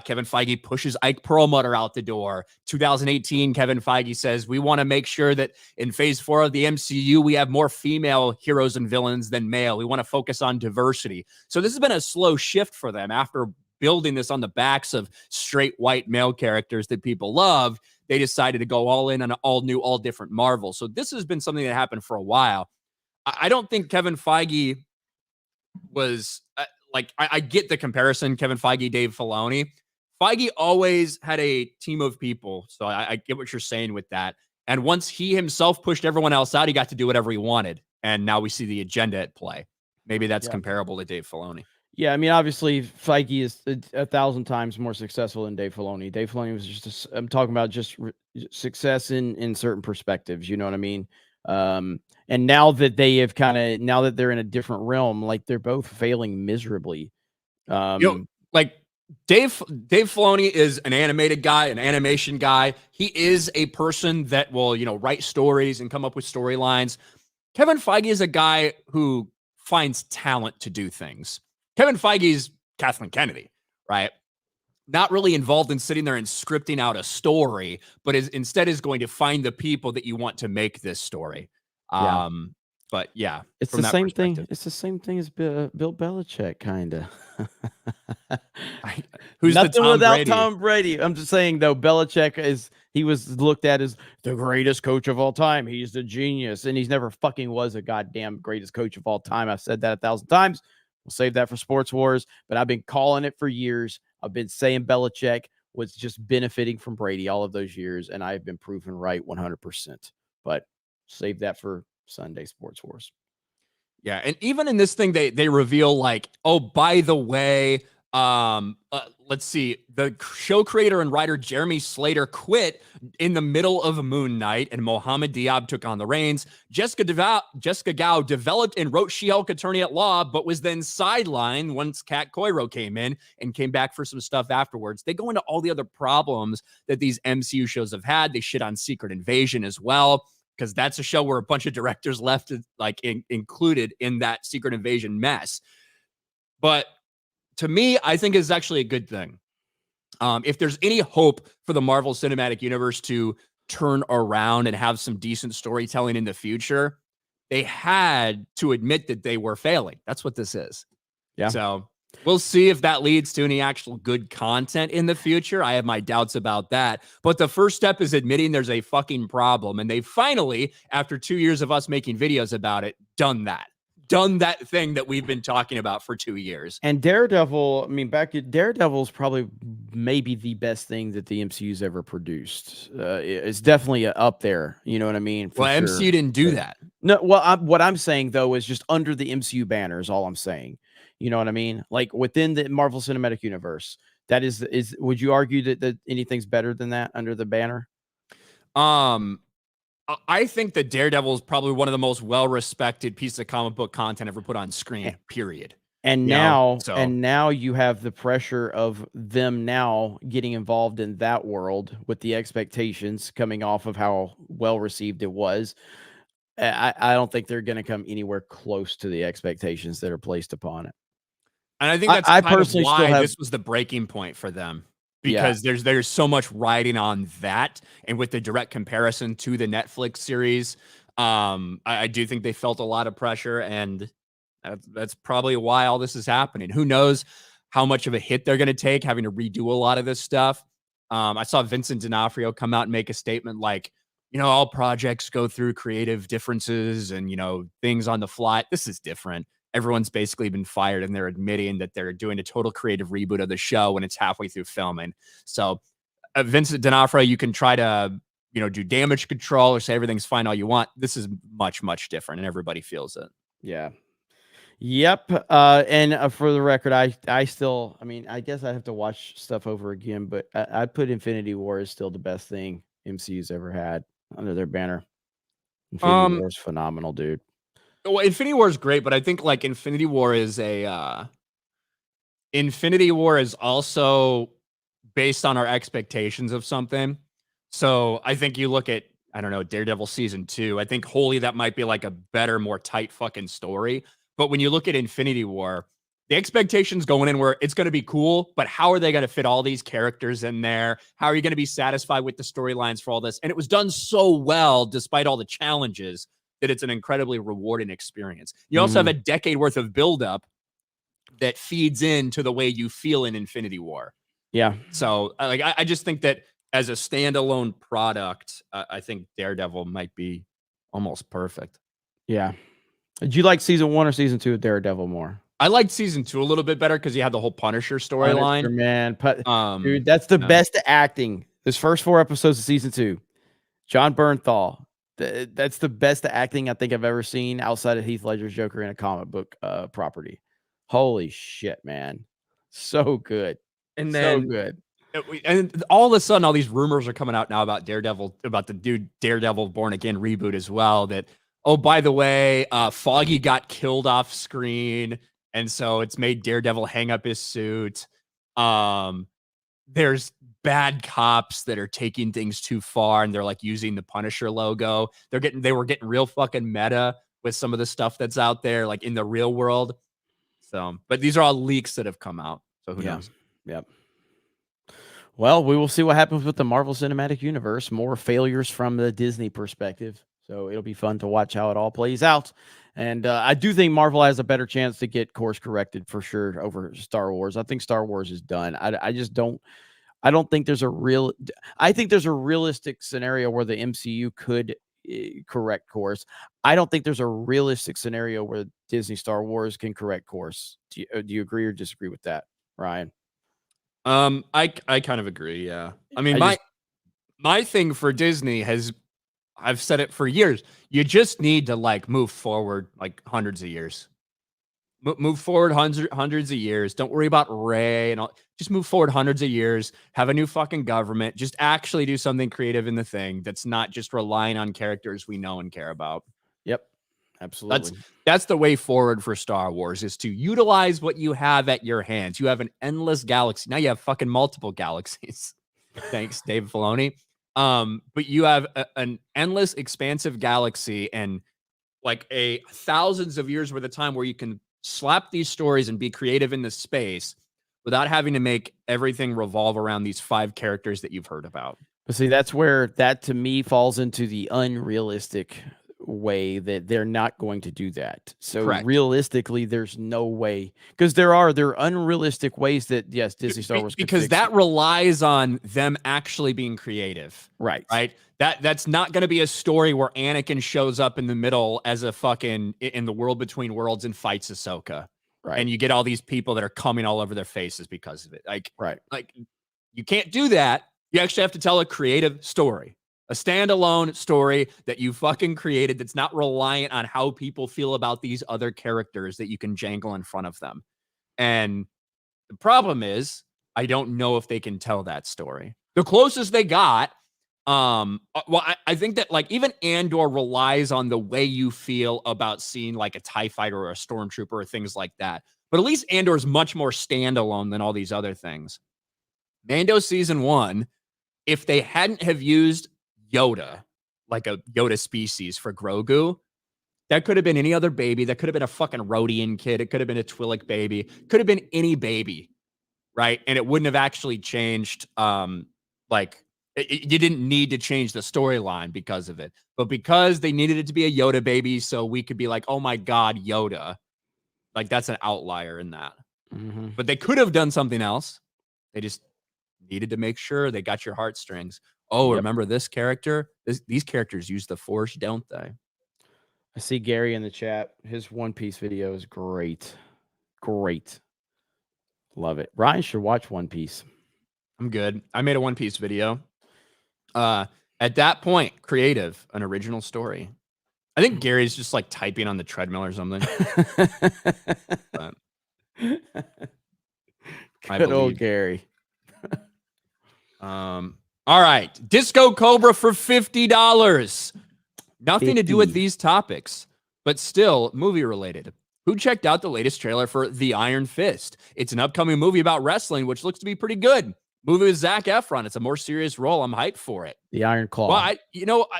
Kevin Feige pushes Ike Perlmutter out the door. 2018, Kevin Feige says, we want to make sure that in phase 4 of the MCU, we have more female heroes and villains than male. We want to focus on diversity. So this has been a slow shift for them after building this on the backs of straight white male characters that people love. They decided to go all in on an all new, all different Marvel. So this has been something that happened for a while. I don't think Kevin Feige was... I get the comparison, Kevin Feige, Dave Filoni. Feige always had a team of people, so I get what you're saying with that. And once he himself pushed everyone else out, he got to do whatever he wanted. And now we see the agenda at play. Maybe that's comparable to Dave Filoni. Yeah, I mean, obviously, Feige is 1,000 times more successful than Dave Filoni. Dave Filoni was just, I'm talking about just success in certain perspectives, you know what I mean? And now that they have now that they're in a different realm, like they're both failing miserably. Like Dave Filoni is an animated guy, an animation guy. He is a person that will, write stories and come up with storylines. Kevin Feige is a guy who finds talent to do things. Kevin Feige's Kathleen Kennedy, right? Not really involved in sitting there and scripting out a story, but instead is going to find the people that you want to make this story. But yeah, it's the same thing. It's the same thing as Bill Belichick, kind of. Who's nothing the without Brady? Tom Brady? I'm just saying though, Belichick he was looked at as the greatest coach of all time. He's the genius, and he's never fucking was a goddamn greatest coach of all time. I've said that 1,000 times. We'll save that for Sports Wars, but I've been calling it for years. I've been saying Belichick was just benefiting from Brady all of those years, and I've been proven right 100%. But save that for Sunday Sports Wars. Yeah, and even in this thing, they reveal like, oh, by the way, let's see, the show creator and writer Jeremy Slater quit in the middle of Moon Knight, and Mohammed Diab took on the reins. Jessica Gao developed and wrote She-Hulk Attorney at Law, but was then sidelined once Kat Coiro came in and came back for some stuff afterwards. They go into all the other problems that these MCU shows have had. They shit on Secret Invasion as well, because that's a show where a bunch of directors left included in that Secret Invasion mess. But to me, I think it's actually a good thing. If there's any hope for the Marvel Cinematic Universe to turn around and have some decent storytelling in the future, they had to admit that they were failing. That's what this is. Yeah. So we'll see if that leads to any actual good content in the future. I have my doubts about that. But the first step is admitting there's a fucking problem. And they finally, after 2 years of us making videos about it, done that thing that we've been talking about for 2 years. And Daredevil, I mean, Daredevil's probably maybe the best thing that the MCU's ever produced. It's definitely up there. You know what I mean? Well, sure. MCU didn't do that. No, well, what I'm saying though is just under the MCU banner is all I'm saying. You know what I mean? Like within the Marvel Cinematic Universe, that is. Would you argue that anything's better than that under the banner? I think that Daredevil is probably one of the most well-respected pieces of comic book content ever put on screen, period. And now you have the pressure of them now getting involved in that world with the expectations coming off of how well-received it was. I don't think they're going to come anywhere close to the expectations that are placed upon it. And I think that's I kind personally of why still have, this was the breaking point for them. because there's so much riding on that, and with the direct comparison to the Netflix series, I do think they felt a lot of pressure, and that's probably why all this is happening. Who knows how much of a hit they're going to take having to redo a lot of this stuff. I saw Vincent D'Onofrio come out and make a statement like, all projects go through creative differences and, things on the fly. This is different. Everyone's basically been fired, and they're admitting that they're doing a total creative reboot of the show when it's halfway through filming. So Vincent D'Onofrio, you can try to, do damage control or say everything's fine all you want. This is much, much different, and everybody feels it. Yeah. Yep. And for the record, I still, I guess I have to watch stuff over again, but I'd put Infinity War is still the best thing MCU's ever had under their banner. Infinity War is phenomenal, dude. Well, Infinity War is great, but I think like Infinity War is also based on our expectations of something. So I think you look at, I don't know, Daredevil season 2. I think wholly that might be like a better, more tight fucking story. But when you look at Infinity War, the expectations going in where it's going to be cool, but how are they going to fit all these characters in there? How are you going to be satisfied with the storylines for all this? And it was done so well, despite all the challenges, that it's an incredibly rewarding experience. You also have a decade worth of buildup that feeds into the way you feel in Infinity War. Yeah. So I just think that as a standalone product, I think Daredevil might be almost perfect. Yeah. Did you like season 1 or season 2 of Daredevil more? I liked season 2 a little bit better because you had the whole Punisher storyline. Man, dude, that's the best acting. This first 4 episodes of season 2, John Bernthal. That's the best acting I think I've ever seen outside of Heath Ledger's Joker in a comic book property. Holy shit, man. So good. And then, so good. And all of a sudden, all these rumors are coming out now about Daredevil, about the dude Daredevil Born Again reboot as well. That, oh, by the way, Foggy got killed off screen, and so it's made Daredevil hang up his suit. There's bad cops that are taking things too far, and they're like using the Punisher logo. They were getting real fucking meta with some of the stuff that's out there, like in the real world. So, but these are all leaks that have come out. So who knows? Yep. Well, we will see what happens with the Marvel Cinematic Universe. More failures from the Disney perspective. So it'll be fun to watch how it all plays out. And I do think Marvel has a better chance to get course corrected for sure over Star Wars. I think Star Wars is done. I don't think there's I think there's a realistic scenario where the MCU could correct course. I don't think there's a realistic scenario where Disney Star Wars can correct course. Do you agree or disagree with that, Ryan? I kind of agree. Yeah. I mean, my thing for Disney I've said it for years. You just need to like move forward like hundreds of years. Move forward hundreds of years. Don't worry about Rey and all. Just move forward hundreds of years. Have a new fucking government. Just actually do something creative in the thing that's not just relying on characters we know and care about. Yep, absolutely. That's the way forward for Star Wars, is to utilize what you have at your hands. You have an endless galaxy. Now you have fucking multiple galaxies. Thanks, Dave Filoni. But you have an endless, expansive galaxy and like thousands of years worth of time where you can slap these stories and be creative in this space without having to make everything revolve around these 5 characters that you've heard about. But see, that's where that to me falls into the unrealistic way that they're not going to do that. So realistically, there's no way, because there are unrealistic ways that Disney Star Wars because that relies on them actually being creative. Right. That's not going to be a story where Anakin shows up in the middle as a fucking in the world between worlds and fights Ahsoka. Right. And you get all these people that are coming all over their faces because of it. Like you can't do that. You actually have to tell a creative story. A standalone story that you fucking created that's not reliant on how people feel about these other characters that you can jangle in front of them. And the problem is, I don't know if they can tell that story. The closest they got, I think that like even Andor relies on the way you feel about seeing like a TIE fighter or a stormtrooper or things like that. But at least Andor is much more standalone than all these other things. Mando season 1, if they hadn't have used Yoda, like a Yoda species for Grogu, that could have been any other baby. That could have been a fucking Rodian kid. It could have been a Twi'lek baby. Could have been any baby, right? And it wouldn't have actually changed. Like you didn't need to change the storyline because of it, but because they needed it to be a Yoda baby, so we could be like, oh my God, Yoda. Like that's an outlier in that. Mm-hmm. But they could have done something else. They just needed to make sure they got your heartstrings. Oh, Yep. remember this character? These characters use the Force, don't they? I see Gary in the chat. His One Piece video is great. Great. Love it. Ryan should watch One Piece. I'm good. I made a One Piece video. At that point, creative, an original story. I think Gary's just like typing on the treadmill or something. But Good old Gary. All right. Disco Cobra for $50. Nothing to do with these topics, but still movie related. Who checked out the latest trailer for The Iron Fist? It's an upcoming movie about wrestling, which looks to be pretty good. Movie with Zac Efron. It's a more serious role. I'm hyped for it. The Iron Claw. Well,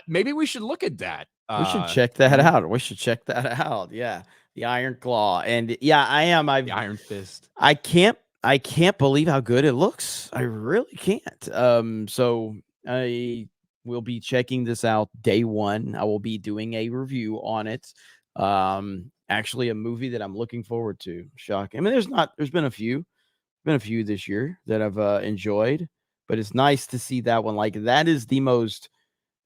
maybe we should look at that. We should check that out. We should check that out. Yeah. The Iron Claw. And yeah, I am. The Iron Fist. I can't believe how good it looks. I really can't. So I will be checking this out day one. I will be doing a review on it. Actually a movie that I'm looking forward to. Shocking. I mean, there's been a few this year that I've enjoyed, but it's nice to see that one. Like that is the most,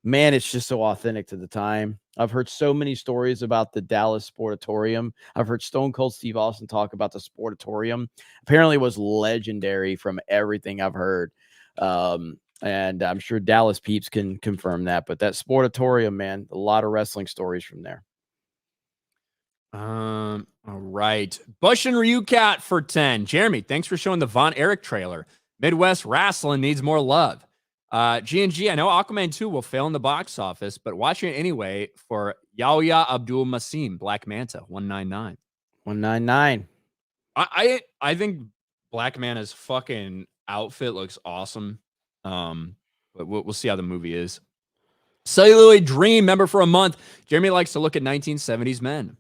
man, it's just so authentic to the time. I've heard so many stories about the Dallas Sportatorium. I've heard Stone Cold Steve Austin talk about the Sportatorium. Apparently it was legendary from everything I've heard. And I'm sure Dallas peeps can confirm that, but that Sportatorium, man, a lot of wrestling stories from there. All right. Bush and Ryu Cat for 10. Jeremy, thanks for showing the Von Erich trailer. Midwest wrestling needs more love. G&G, I know Aquaman 2 will fail in the box office, but watching it anyway for Yahya Abdul Masim, Black Manta, 199. 199. I think Black Manta's fucking outfit looks awesome. But we'll see how the movie is. Celluloid Dream member for a month. Jeremy likes to look at 1970s men.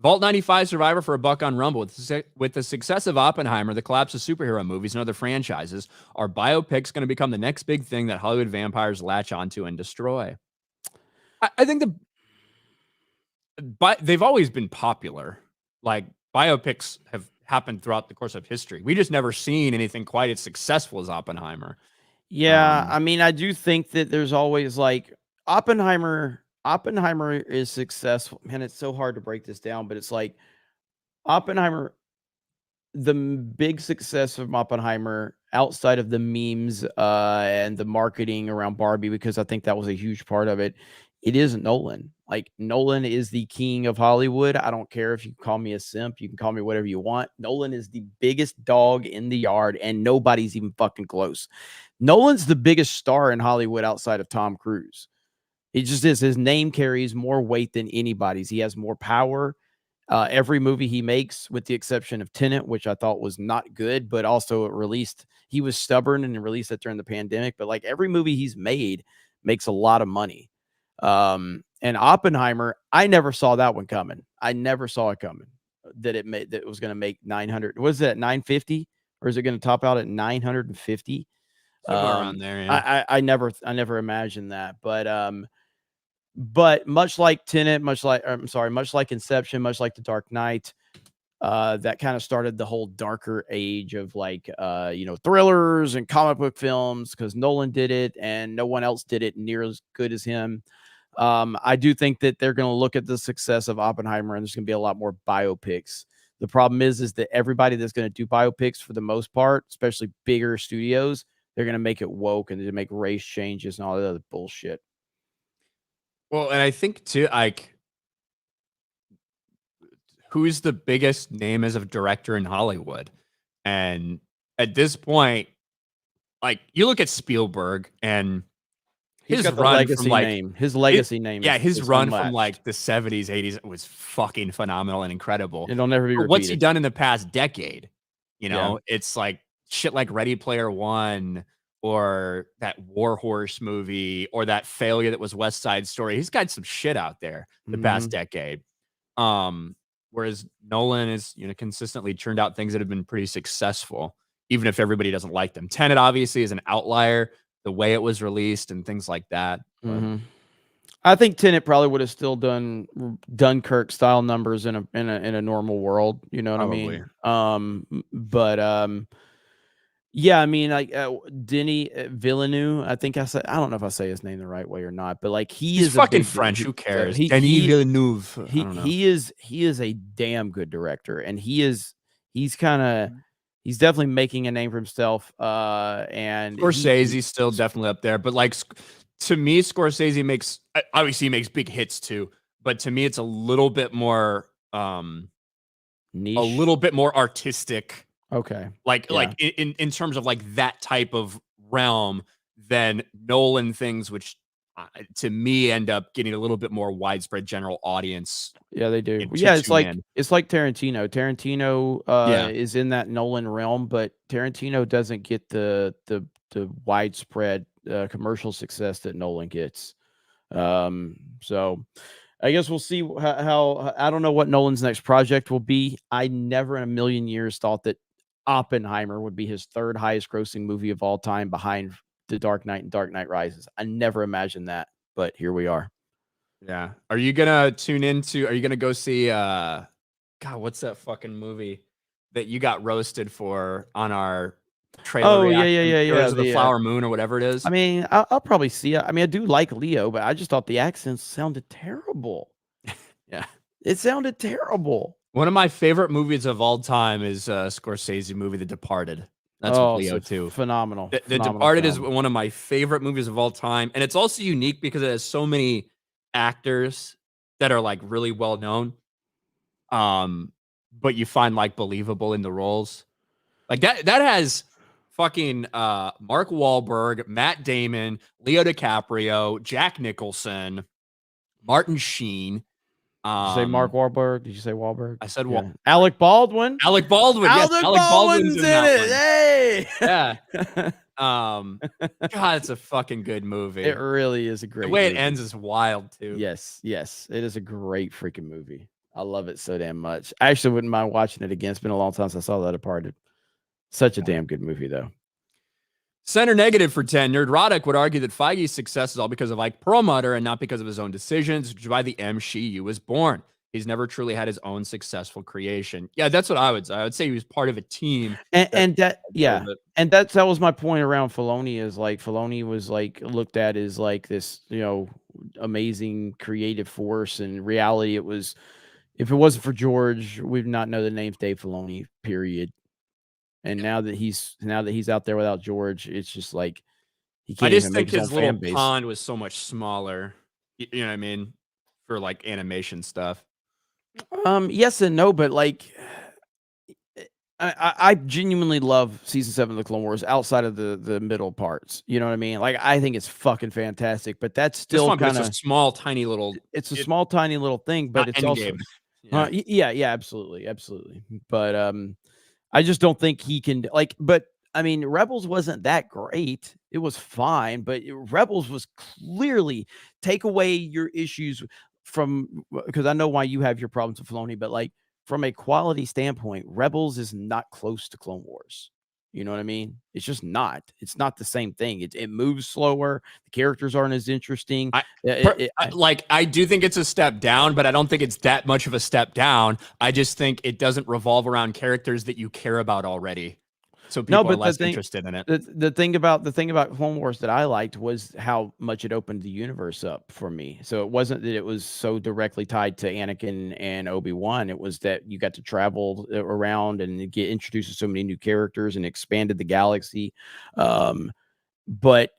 Vault 95 survivor for $1 on Rumble. With the success of Oppenheimer, the collapse of superhero movies and other franchises, are biopics going to become the next big thing that Hollywood vampires latch onto and destroy? I think they've always been popular. Like biopics have happened throughout the course of history. We just never seen anything quite as successful as Oppenheimer. Yeah, I mean, I do think that there's always like Oppenheimer is successful. Man, it's so hard to break this down, but it's like Oppenheimer, the big success of Oppenheimer outside of the memes and the marketing around Barbie, because I think that was a huge part of it. It is Nolan. Like Nolan is the king of Hollywood. I don't care if you call me a simp. You can call me whatever you want. Nolan is the biggest dog in the yard, and nobody's even fucking close. Nolan's the biggest star in Hollywood outside of Tom Cruise. It just is. His name carries more weight than anybody's. He has more power. Every movie he makes, with the exception of Tenet, which I thought was not good, but also it released. He was stubborn and released it during the pandemic. But like every movie he's made makes a lot of money. And Oppenheimer, I never saw that one coming. I never saw it coming that it was going to make 900. Was it 950 or is it going to top out at 950? Around there, yeah. I never imagined that, but much like Tenet, much like Inception, much like The Dark Knight, that kind of started the whole darker age of like thrillers and comic book films, because Nolan did it and no one else did it near as good as him. I do think that they're going to look at the success of Oppenheimer and there's going to be a lot more biopics. The problem is that everybody that's going to do biopics, for the most part, especially bigger studios, they're going to make it woke and to make race changes and all that other bullshit. Well, and I think too, like, who's the biggest name as a director in Hollywood? And at this point, like, you look at Spielberg and his run from like his legacy name. Yeah, his run from like the 70s, 80s was fucking phenomenal and incredible. It'll never be repeated. What's he done in the past decade? It's like shit like Ready Player One, or that War Horse movie, or that failure that was West Side Story. He's got some shit out there the past decade. whereas Nolan is, consistently churned out things that have been pretty successful, even if everybody doesn't like them. Tenet obviously is an outlier, the way it was released and things like that. But I think Tenet probably would have still done Dunkirk style numbers in a normal world. You know what Probably. I mean? Yeah, I mean, like Denis Villeneuve. I think I don't know if I say his name the right way or not, but like he's is fucking a big, French. Who cares? Denis Villeneuve. I don't know. He is a damn good director, and he's definitely making a name for himself. And Scorsese's still definitely up there, but like to me, Scorsese makes big hits too, but to me, it's a little bit more niche, a little bit more artistic. Okay. Like in terms of like that type of realm than Nolan things, which to me end up getting a little bit more widespread general audience. Yeah, they do. Yeah, it's like Tarantino. Tarantino is in that Nolan realm, but Tarantino doesn't get the widespread commercial success that Nolan gets. So I guess we'll see how I don't know what Nolan's next project will be. I never in a million years thought that Oppenheimer would be his third highest grossing movie of all time behind The Dark Knight and Dark Knight Rises. I never imagined that, but here we are. Yeah. Are you gonna go see God, what's that fucking movie that you got roasted for on our trailer reaction? The Flower Moon or whatever it is? I mean, I'll probably see it. I mean, I do like Leo, but I just thought the accents sounded terrible. Yeah. It sounded terrible. One of my favorite movies of all time is Scorsese movie, The Departed. That's with Leo too. Phenomenal. The Departed is one of my favorite movies of all time, and it's also unique because it has so many actors that are like really well known, but you find like believable in the roles. Like that has fucking Mark Wahlberg, Matt Damon, Leo DiCaprio, Jack Nicholson, Martin Sheen. Did you say Mark Wahlberg? Did you say Wahlberg? I said Alec Baldwin. Alec Baldwin. Yes, Alec Baldwin's in it. Hey. Yeah. God, it's a fucking good movie. It really is a great. The way movie. It ends is wild too. Yes, it is a great freaking movie. I love it so damn much. I actually wouldn't mind watching it again. It's been a long time since I saw The Departed. Such a damn good movie, though. Center negative for 10. Nerdrotic would argue that Feige's success is all because of Ike Perlmutter and not because of his own decisions, which is why the MCU was born. He's never truly had his own successful creation. Yeah, that's what I would say. I would say he was part of a team. And that was my point around Filoni is like Filoni was like looked at as like this, amazing creative force. And reality, it was, if it wasn't for George, we'd not know the name's Dave Filoni, period. And now that he's out there without George, it's just like he can't. I just even think make his his own little fan base. pond was so much smaller. You know what I mean? For like animation stuff. Yes and no, but like I genuinely love season 7 of the Clone Wars outside of the middle parts. You know what I mean? Like I think it's fucking fantastic, but that's still kind of a small, tiny little. It's a small, tiny little thing, but it's also absolutely. But I just don't think he can but I mean, Rebels wasn't that great. It was fine, but Rebels was clearly take away your issues from, because I know why you have your problems with Filoni, but like from a quality standpoint, Rebels is not close to Clone Wars. You know what I mean? It's just not. It's not the same thing. It moves slower. The characters aren't as interesting. I do think it's a step down, but I don't think it's that much of a step down. I just think it doesn't revolve around characters that you care about already. So people are less interested in it. The thing about Clone Wars that I liked was how much it opened the universe up for me. So it wasn't that it was so directly tied to Anakin and Obi-Wan. It was that you got to travel around and get introduced to so many new characters and expanded the galaxy. But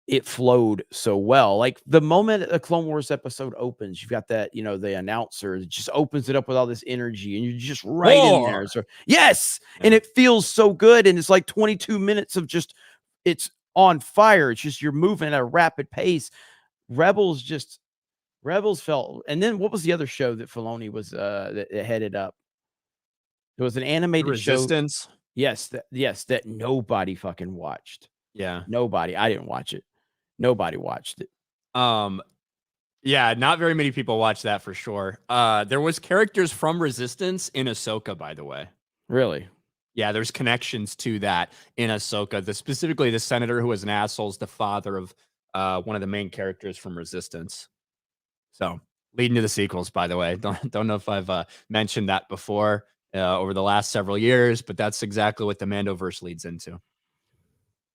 it flowed so well. Like the moment a Clone Wars episode opens, you've got that, the announcer, it just opens it up with all this energy and you're just right in there. So yes. Yeah. And it feels so good. And it's like 22 minutes of just, it's on fire. It's just, you're moving at a rapid pace. Rebels felt, and then what was the other show that Filoni was, that headed up? It was an animated Resistance. Show. Yes. That nobody fucking watched. Yeah. Nobody. I didn't watch it. Nobody watched it. Yeah, not very many people watch that for sure. There was characters from Resistance in Ahsoka, by the way. Really? Yeah, there's connections to that in Ahsoka. Specifically, the senator who was an asshole is the father of one of the main characters from Resistance. So, leading to the sequels, by the way. Don't know if I've mentioned that before over the last several years, but that's exactly what the Mandoverse leads into.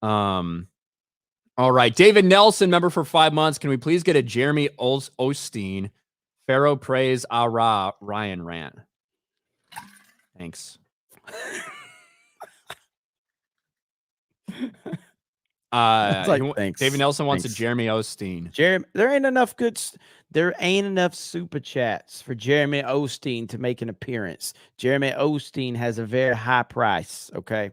All right, David Nelson, member for 5 months. Can we please get a Jeremy Osteen, Pharaoh praise, Ryan rant? Thanks. Thanks. David Nelson wants Thanks. a Jeremy Osteen. There ain't enough there ain't enough super chats for Jeremy Osteen to make an appearance. Jeremy Osteen has a very high price. Okay.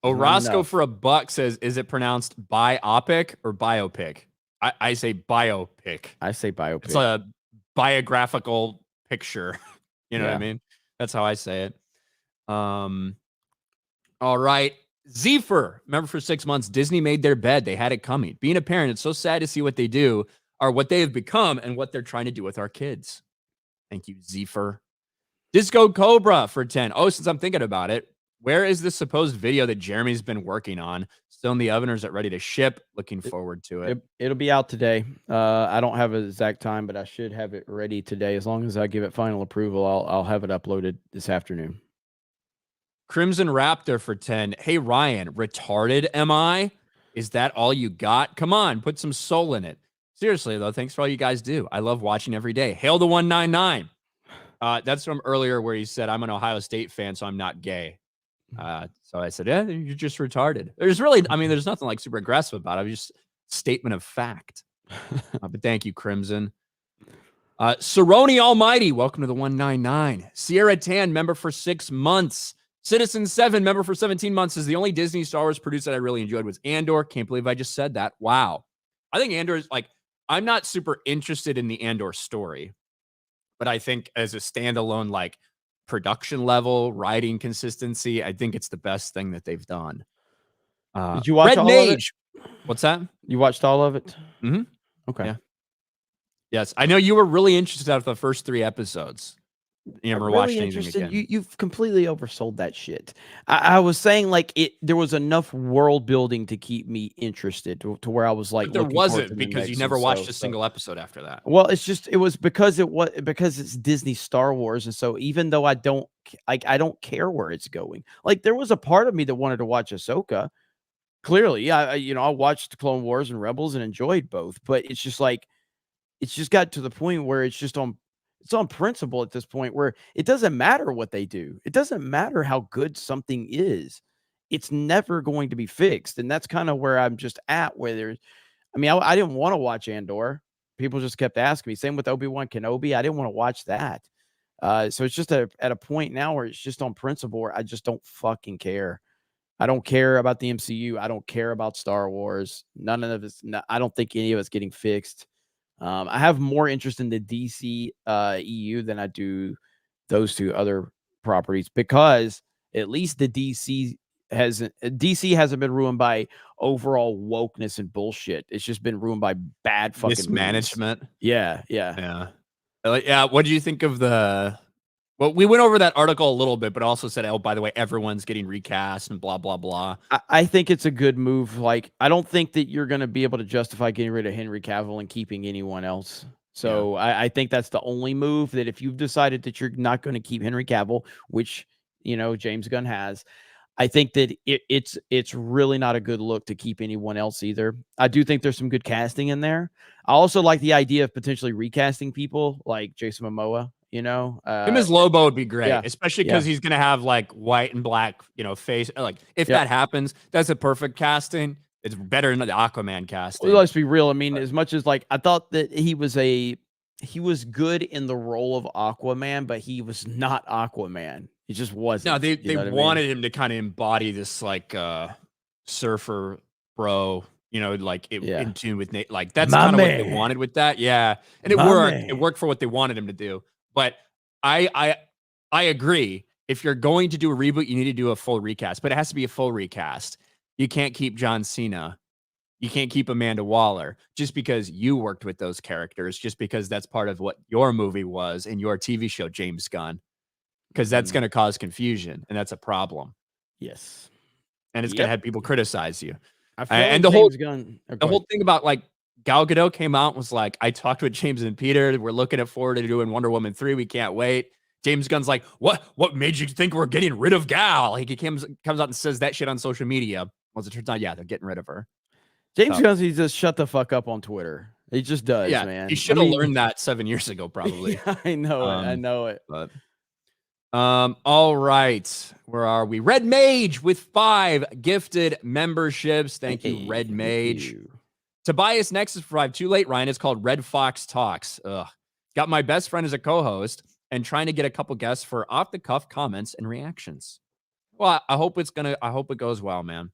Oh, Roscoe for $1 says, is it pronounced biopic or biopic? I say biopic. I say biopic. It's a biographical picture. You know what I mean? That's how I say it. All right. Zephyr, member for 6 months. Disney made their bed. They had it coming. Being a parent, it's so sad to see what they do or what they have become and what they're trying to do with our kids. Thank you, Zephyr. Disco Cobra for 10. Oh, since I'm thinking about it, where is this supposed video that Jeremy's been working on? Still in the oven, or is it ready to ship? Looking forward to it. It'll be out today. I don't have an exact time, but I should have it ready today. As long as I give it final approval, I'll have it uploaded this afternoon. Crimson Raptor for 10. Hey, Ryan, retarded am I? Is that all you got? Come on, put some soul in it. Seriously, though, thanks for all you guys do. I love watching every day. Hail the 199. That's from earlier where he said, I'm an Ohio State fan, so I'm not gay. So I said, yeah, you're just retarded. There's nothing like super aggressive about it. It's just statement of fact. But thank you, Crimson. Cerrone Almighty, welcome to the 199. Sierra Tan, member for 6 months. Citizen 7, member for 17 months, is the only Disney Star Wars producer that I really enjoyed was Andor. Can't believe I just said that. Wow. I think Andor is I'm not super interested in the Andor story, but I think as a standalone, production level, writing consistency, I think it's the best thing that they've done. Did you watch Red all Mage. of it? What's that? You watched all of it? Mm-hmm. Okay. Yeah. Yes. I know you were really interested after the first 3 episodes. You never watched anything again. You've completely oversold that shit. I was saying there was enough world building to keep me interested to where I was like, but there wasn't because you never watched a single episode after that. Well, it was because it's Disney Star Wars, and so even though I don't care where it's going. There was a part of me that wanted to watch Ahsoka. Clearly, yeah, I watched Clone Wars and Rebels and enjoyed both, but it's just got to the point where it's on principle at this point where it doesn't matter what they do. It doesn't matter how good something is. It's never going to be fixed. And that's kind of where I'm just at, where I didn't want to watch Andor. People just kept asking me. Same with Obi-Wan Kenobi. I didn't want to watch that. So it's just at a point now where it's just on principle where I just don't fucking care. I don't care about the MCU. I don't care about Star Wars. None of this. I don't think any of it's getting fixed. I have more interest in the DC EU than I do those 2 other properties because at least the DC hasn't been ruined by overall wokeness and bullshit. It's just been ruined by bad fucking mismanagement. Yeah. What do you think of well, we went over that article a little bit, but also said, oh, by the way, everyone's getting recast and blah, blah, blah. I think it's a good move. I don't think that you're going to be able to justify getting rid of Henry Cavill and keeping anyone else. So I think that's the only move, that if you've decided that you're not going to keep Henry Cavill, which, James Gunn has, I think that it's really not a good look to keep anyone else either. I do think there's some good casting in there. I also like the idea of potentially recasting people like Jason Momoa. Him as Lobo would be great, especially because he's gonna have white and black, face. If that happens, that's a perfect casting. It's better than the Aquaman casting. Well, let's be real. As much as I thought that he was good in the role of Aquaman, but he was not Aquaman. He just wasn't. No, they wanted him to kind of embody this surfer bro. In tune with Nate. That's kind of what they wanted with that. Yeah, and it worked. It worked for what they wanted him to do. But I agree. If you're going to do a reboot, you need to do a full recast, but it has to be a full recast. You can't keep John Cena You can't keep Amanda Waller just because you worked with those characters, just because that's part of what your movie was in your TV show, James Gunn, because that's going to cause confusion, and that's a problem. Yes. And it's going to have people criticize you. I feel And like the whole James Gunn, the whole thing about like Gal Gadot came out and was like, I talked with James and Peter. We're looking forward to doing Wonder Woman 3. We can't wait. James Gunn's like, what made you think we're getting rid of Gal? Like he comes out and says that shit on social media. Well, as it turns out, yeah, they're getting rid of her. James Gunn, he just shut the fuck up on Twitter. He just does, man. He should have learned that 7 years ago, probably. Yeah, I know it. I know it. But all right. Where are we? Red Mage with 5 gifted memberships. Thank you, Red Mage. Tobias Nexus for 5. Too late, Ryan. It's called Red Fox Talks. Ugh. Got my best friend as a co-host and trying to get a couple guests for off-the-cuff comments and reactions. Well, I hope it goes well, man.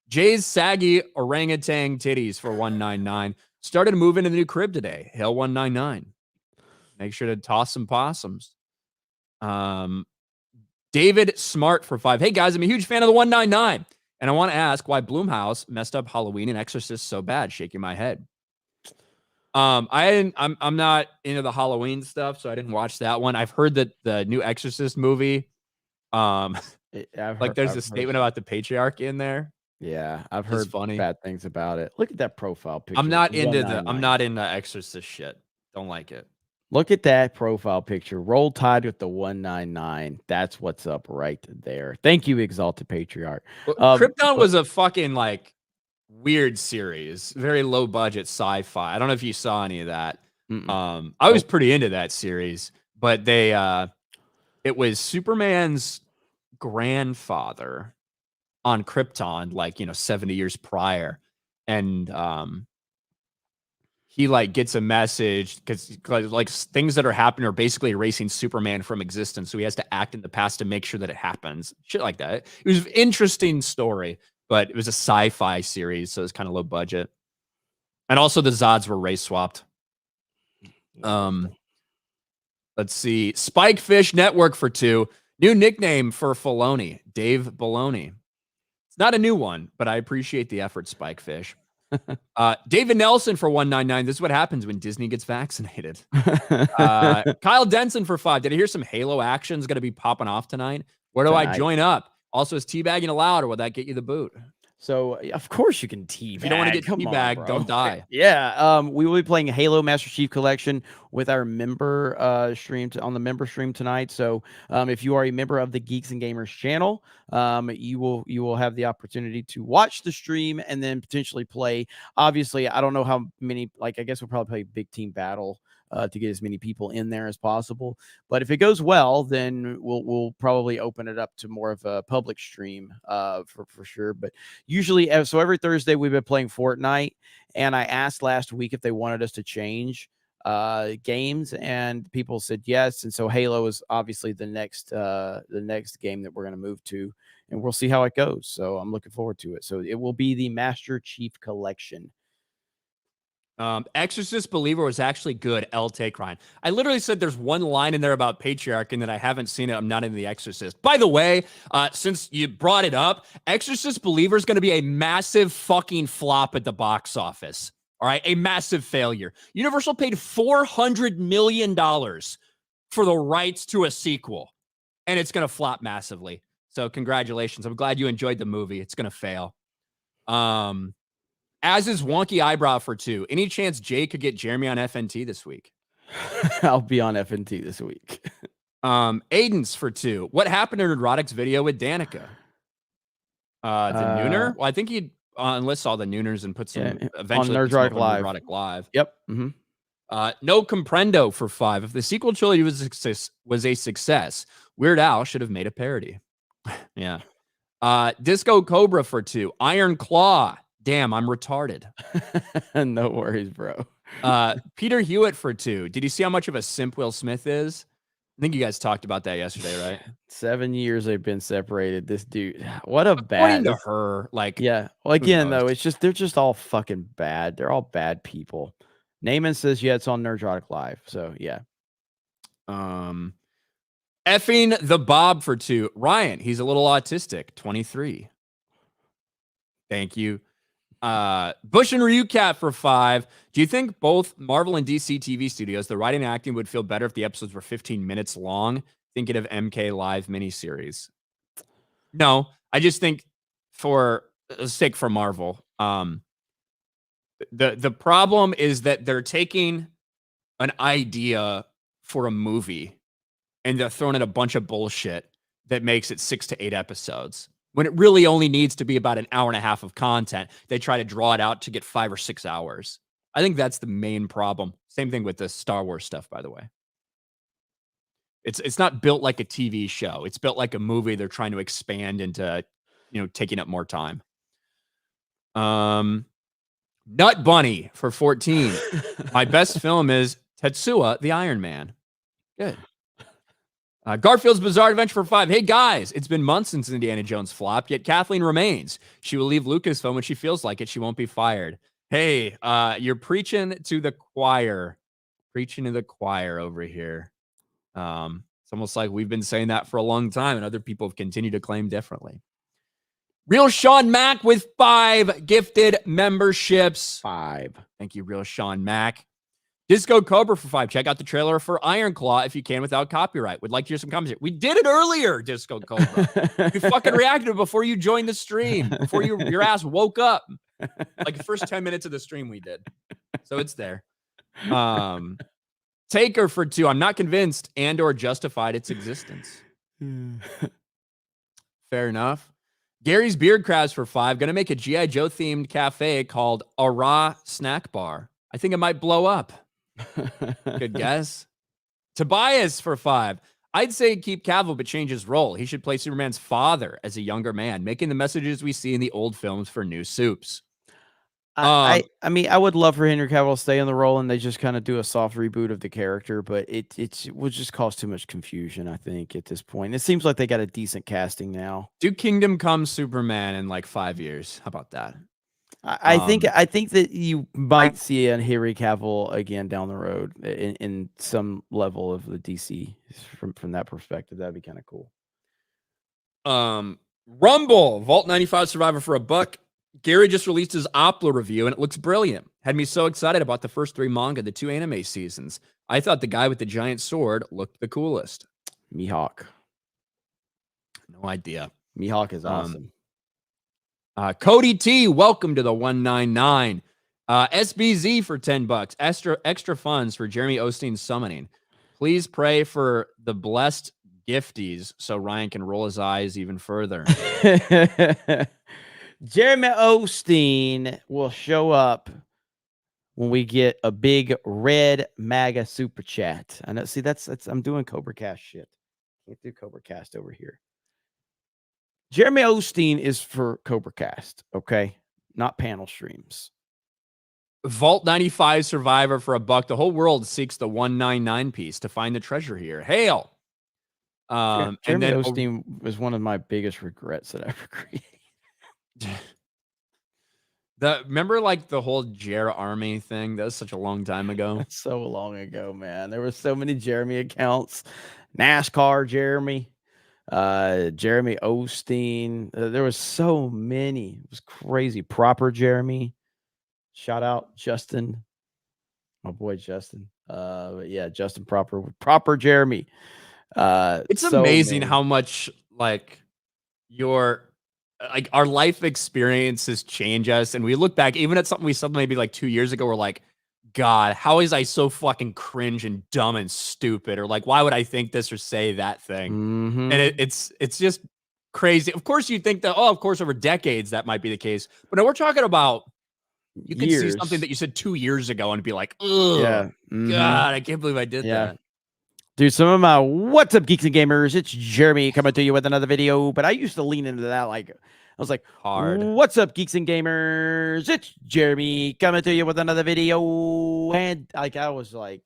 Jay's saggy orangutan titties for 199. Started moving in the new crib today. Hail 199. Make sure to toss some possums. David Smart for 5. Hey guys, I'm a huge fan of the 199. And I want to ask why Blumhouse messed up Halloween and Exorcist so bad, shaking my head. I'm not into the Halloween stuff, so I didn't watch that one. I've heard that the new Exorcist movie, there's a statement about the patriarchy in there. Yeah, I've heard bad things about it. Look at that profile picture. I'm not into Exorcist shit. Don't like it. Look at that profile picture. Roll Tide with the 199. That's what's up right there. Thank you, Exalted Patriarch. Krypton was a fucking weird series, very low budget sci-fi. I don't know if you saw any of that. I was pretty into that series, but it was Superman's grandfather on Krypton, 70 years prior, and he gets a message because things that are happening are basically erasing Superman from existence. So he has to act in the past to make sure that it happens. Shit like that. It was an interesting story, but it was a sci-fi series, so it's kind of low budget. And also the Zods were race swapped. Let's see. Spikefish Network for 2. New nickname for Filoni, Dave Baloney. It's not a new one, but I appreciate the effort, Spikefish. David Nelson for 199. This is what happens when Disney gets vaccinated. Kyle Denson for 5. Did I hear some Halo action's going to be popping off tonight? Where do I join up? Also, is teabagging allowed, or will that get you the boot? So, of course you can teabag. If you don't want to get teabagged, don't die. Yeah. We will be playing Halo Master Chief Collection with our member stream on the member stream tonight. So, if you are a member of the Geeks and Gamers channel, you will have the opportunity to watch the stream and then potentially play. Obviously, I don't know how many. I guess we'll probably play Big Team Battle to get as many people in there as possible. But if it goes well, then we'll probably open it up to more of a public stream for sure. But usually, so every Thursday we've been playing Fortnite, and I asked last week if they wanted us to change games, and people said yes. And so Halo is obviously the next game that we're going to move to, and we'll see how it goes. So I'm looking forward to it. So it will be the Master Chief Collection. Exorcist Believer was actually good. Take Ryan. I literally said there's one line in there about patriarchy and that I haven't seen it. I'm not into The Exorcist. By the way, since you brought it up, Exorcist Believer is going to be a massive fucking flop at the box office. All right, a massive failure. Universal paid $400 million for the rights to a sequel, and it's going to flop massively. So congratulations. I'm glad you enjoyed the movie. It's going to fail. As is Wonky Eyebrow for 2. Any chance Jay could get Jeremy on FNT this week? I'll be on FNT this week. Aiden's for 2. What happened in Erotic's video with Danica? The Nooner? Well, I think he enlists all the Nooners and puts them eventually on Nerdrotic Live. Live. Live. Yep. Mm-hmm. No Comprendo for 5. If the sequel trilogy was a success, Weird Al should have made a parody. Yeah. Disco Cobra for 2. Iron Claw. Damn, I'm retarded. No worries, bro. Peter Hewitt for 2. Did you see how much of a simp Will Smith is? I think you guys talked about that yesterday, right? 7 years they've been separated. This dude, what a According bad. to her, yeah. Well, again, though, they're just all fucking bad. They're all bad people. Naaman says, yeah, it's on Nerdrotic Live. So yeah. Effing the Bob for 2. Ryan, he's a little autistic. 23. Thank you. Bush and Ryucat for 5. Do you think both Marvel and DC TV studios, the writing and acting would feel better if the episodes were 15 minutes long? Thinking of MK Live miniseries. No, I just think for sake for Marvel, the problem is that they're taking an idea for a movie and they're throwing in a bunch of bullshit that makes it 6 to 8 episodes. When it really only needs to be about an hour and a half of content, they try to draw it out to get 5 or 6 hours. I think that's the main problem. Same thing with the Star Wars stuff, by the way. It's not built like a TV show. It's built like a movie they're trying to expand into, taking up more time. Nut Bunny for 14. My best film is Tetsuya the Iron Man. Good. Garfield's Bizarre Adventure for 5. Hey, guys, it's been months since Indiana Jones flopped, yet Kathleen remains. She will leave Lucasfilm when she feels like it. She won't be fired. Hey, you're preaching to the choir. Preaching to the choir over here. It's almost like we've been saying that for a long time, and other people have continued to claim differently. Real Sean Mack with 5 gifted memberships. 5. Thank you, Real Sean Mack. Disco Cobra for 5. Check out the trailer for Iron Claw if you can without copyright. Would like to hear some comments. We did it earlier, Disco Cobra. You fucking reacted before you joined the stream, before your ass woke up. Like the first 10 minutes of the stream we did. So it's there. Taker for 2. I'm not convinced and or justified its existence. Fair enough. Gary's Beard Crabs for 5. Gonna make a G.I. Joe themed cafe called A Raw Snack Bar. I think it might blow up. Good guess. Tobias for 5. I'd say keep Cavill, but change his role. He should play Superman's father as a younger man, making the messages we see in the old films for new soups. I mean, I would love for Henry Cavill to stay in the role and they just kind of do a soft reboot of the character, but it would just cause too much confusion, I think, at this point. It seems like they got a decent casting now. Do Kingdom Come Superman in like 5 years. How about that? I think that you might see a Henry Cavill again down the road in some level of the DC from that perspective. That'd be kind of cool. Rumble Vault 95 Survivor for $1. Gary just released his Opla review and it looks brilliant. Had me so excited about the first 3 manga, the 2 anime seasons. I thought the guy with the giant sword looked the coolest. Mihawk. No idea. Mihawk is awesome. Cody T, welcome to the 199. SBZ for $10. Extra funds for Jeremy Osteen's summoning. Please pray for the blessed gifties so Ryan can roll his eyes even further. Jeremy Osteen will show up when we get a big red MAGA super chat. I know. See, that's I'm doing Cobra Cast shit. Can't do Cobra Cast over here. Jeremy Osteen is for Cobra Cast, okay? Not panel streams. Vault 95 Survivor for $1. The whole world seeks the 199 piece to find the treasure here. Hail. Jeremy Osteen was one of my biggest regrets that I ever created. Remember like the whole Jer Army thing? That was such a long time ago. That's so long ago, man. There were so many Jeremy accounts. NASCAR Jeremy. Jeremy Osteen. There was so many. It was crazy. Proper Jeremy. Shout out Justin. My boy Justin. But yeah, Justin Proper Jeremy. It's so amazing how much like our life experiences change us. And we look back even at something we said maybe like 2 years ago, we're like, God, how is I so fucking cringe and dumb and stupid? Or like, why would I think this or say that thing? Mm-hmm. And it's just crazy. Of course, you think that, of course, over decades that might be the case. But no, we're talking about you could see something that you said 2 years ago and be like, oh, yeah. God, I can't believe I did that. Dude, some of my what's up, Geeks and Gamers? It's Jeremy coming to you with another video. But I used to lean into that like I was like, hard. What's up, Geeks and Gamers? It's Jeremy coming to you with another video. And like I was like,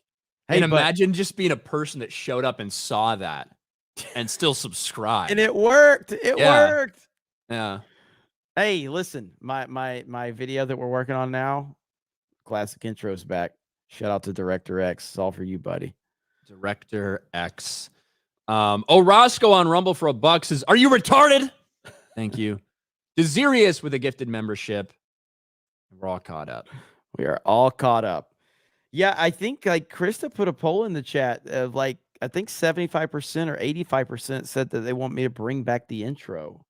hey, and imagine just being a person that showed up and saw that and still subscribed. And it worked. It worked. Yeah. Hey, listen, my video that we're working on now, classic intros back. Shout out to Director X. It's all for you, buddy. Director X. Roscoe on Rumble for $1 says, are you retarded? Thank you. Desirius with a gifted membership. We're all caught up. We are all caught up. Yeah, I think like Krista put a poll in the chat of like I think 75% or 85% said that they want me to bring back the intro.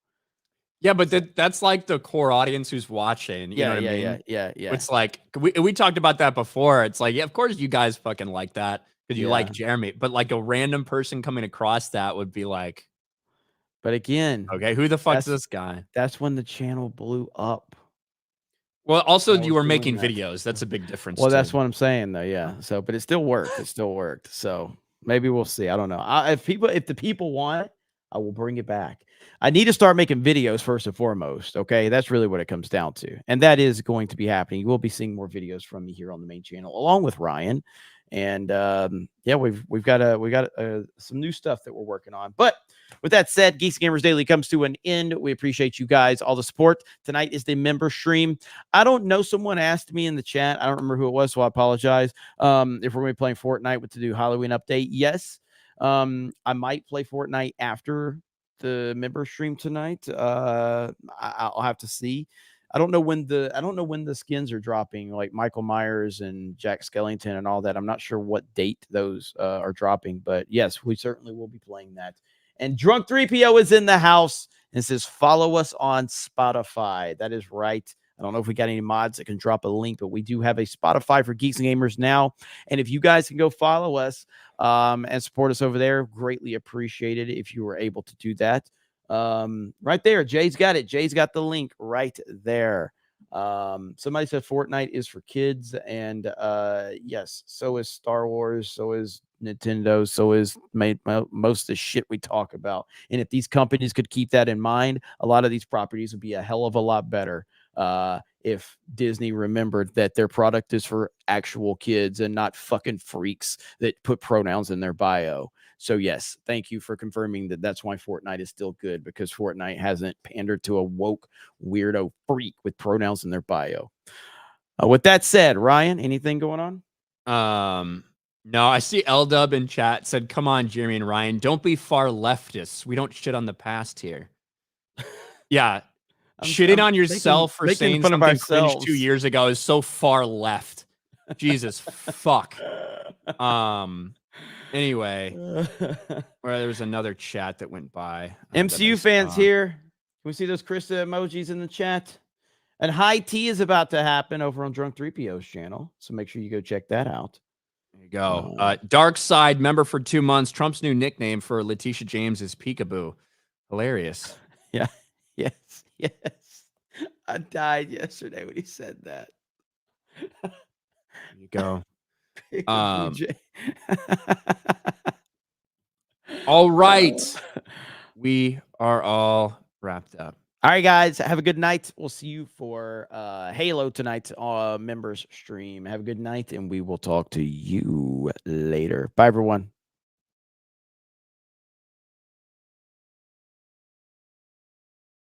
Yeah, but that's like the core audience who's watching. You know what I mean? Yeah. It's like we talked about that before. It's like, yeah, of course you guys fucking like that because you like Jeremy, but like a random person coming across that would be like, but again, okay, who the fuck's this guy? That's when the channel blew up. Well, also you were making videos. That's a big difference. Well, that's what I'm saying though. Yeah. So, but it still worked. It still worked. So maybe we'll see. I don't know. If the people want it, I will bring it back. I need to start making videos first and foremost. Okay. That's really what it comes down to. And that is going to be happening. You will be seeing more videos from me here on the main channel, along with Ryan. And yeah, we've got some new stuff that we're working on. But with that said, Geeks Gamers Daily comes to an end. We appreciate you guys, all the support. Tonight is the member stream. I don't know. Someone asked me in the chat. I don't remember who it was, so I apologize. If we're going to be playing Fortnite with the new Halloween update, yes. I might play Fortnite after the member stream tonight. I'll have to see. I don't know when the skins are dropping, like Michael Myers and Jack Skellington and all that. I'm not sure what date those are dropping, but yes, we certainly will be playing that. And Drunk 3PO is in the house and says, follow us on Spotify. That is right. I don't know if we got any mods that can drop a link, but we do have a Spotify for Geeks and Gamers now. And if you guys can go follow us and support us over there, greatly appreciated if you were able to do that. Right there. Jay's got it. Jay's got the link right there. Somebody said Fortnite is for kids, and yes, so is Star Wars, so is Nintendo, so is most of the shit we talk about. And if these companies could keep that in mind, a lot of these properties would be a hell of a lot better. If Disney remembered that their product is for actual kids and not fucking freaks that put pronouns in their bio. So yes, thank you for confirming that. That's why Fortnite is still good, because Fortnite hasn't pandered to a woke weirdo freak with pronouns in their bio. With that said, Ryan, anything going on? No, I see L-Dub in chat said, come on, Jeremy and Ryan, don't be far leftists. We don't shit on the past here. Yeah. Shitting on yourself for saying something cringe 2 years ago is so far left. Jesus fuck. Anyway, where there was another chat that went by. MCU fans here. Can we see those Krista emojis in the chat? And high tea is about to happen over on Drunk 3PO's channel, so make sure you go check that out. There you go. Dark Side member for 2 months. Trump's new nickname for Letitia James is Peekaboo. Hilarious. Yeah. Yes. I died yesterday when he said that. There you go. All right. We are all wrapped up. All right, guys. Have a good night. We'll see you for Halo tonight members stream. Have a good night, and we will talk to you later. Bye, everyone.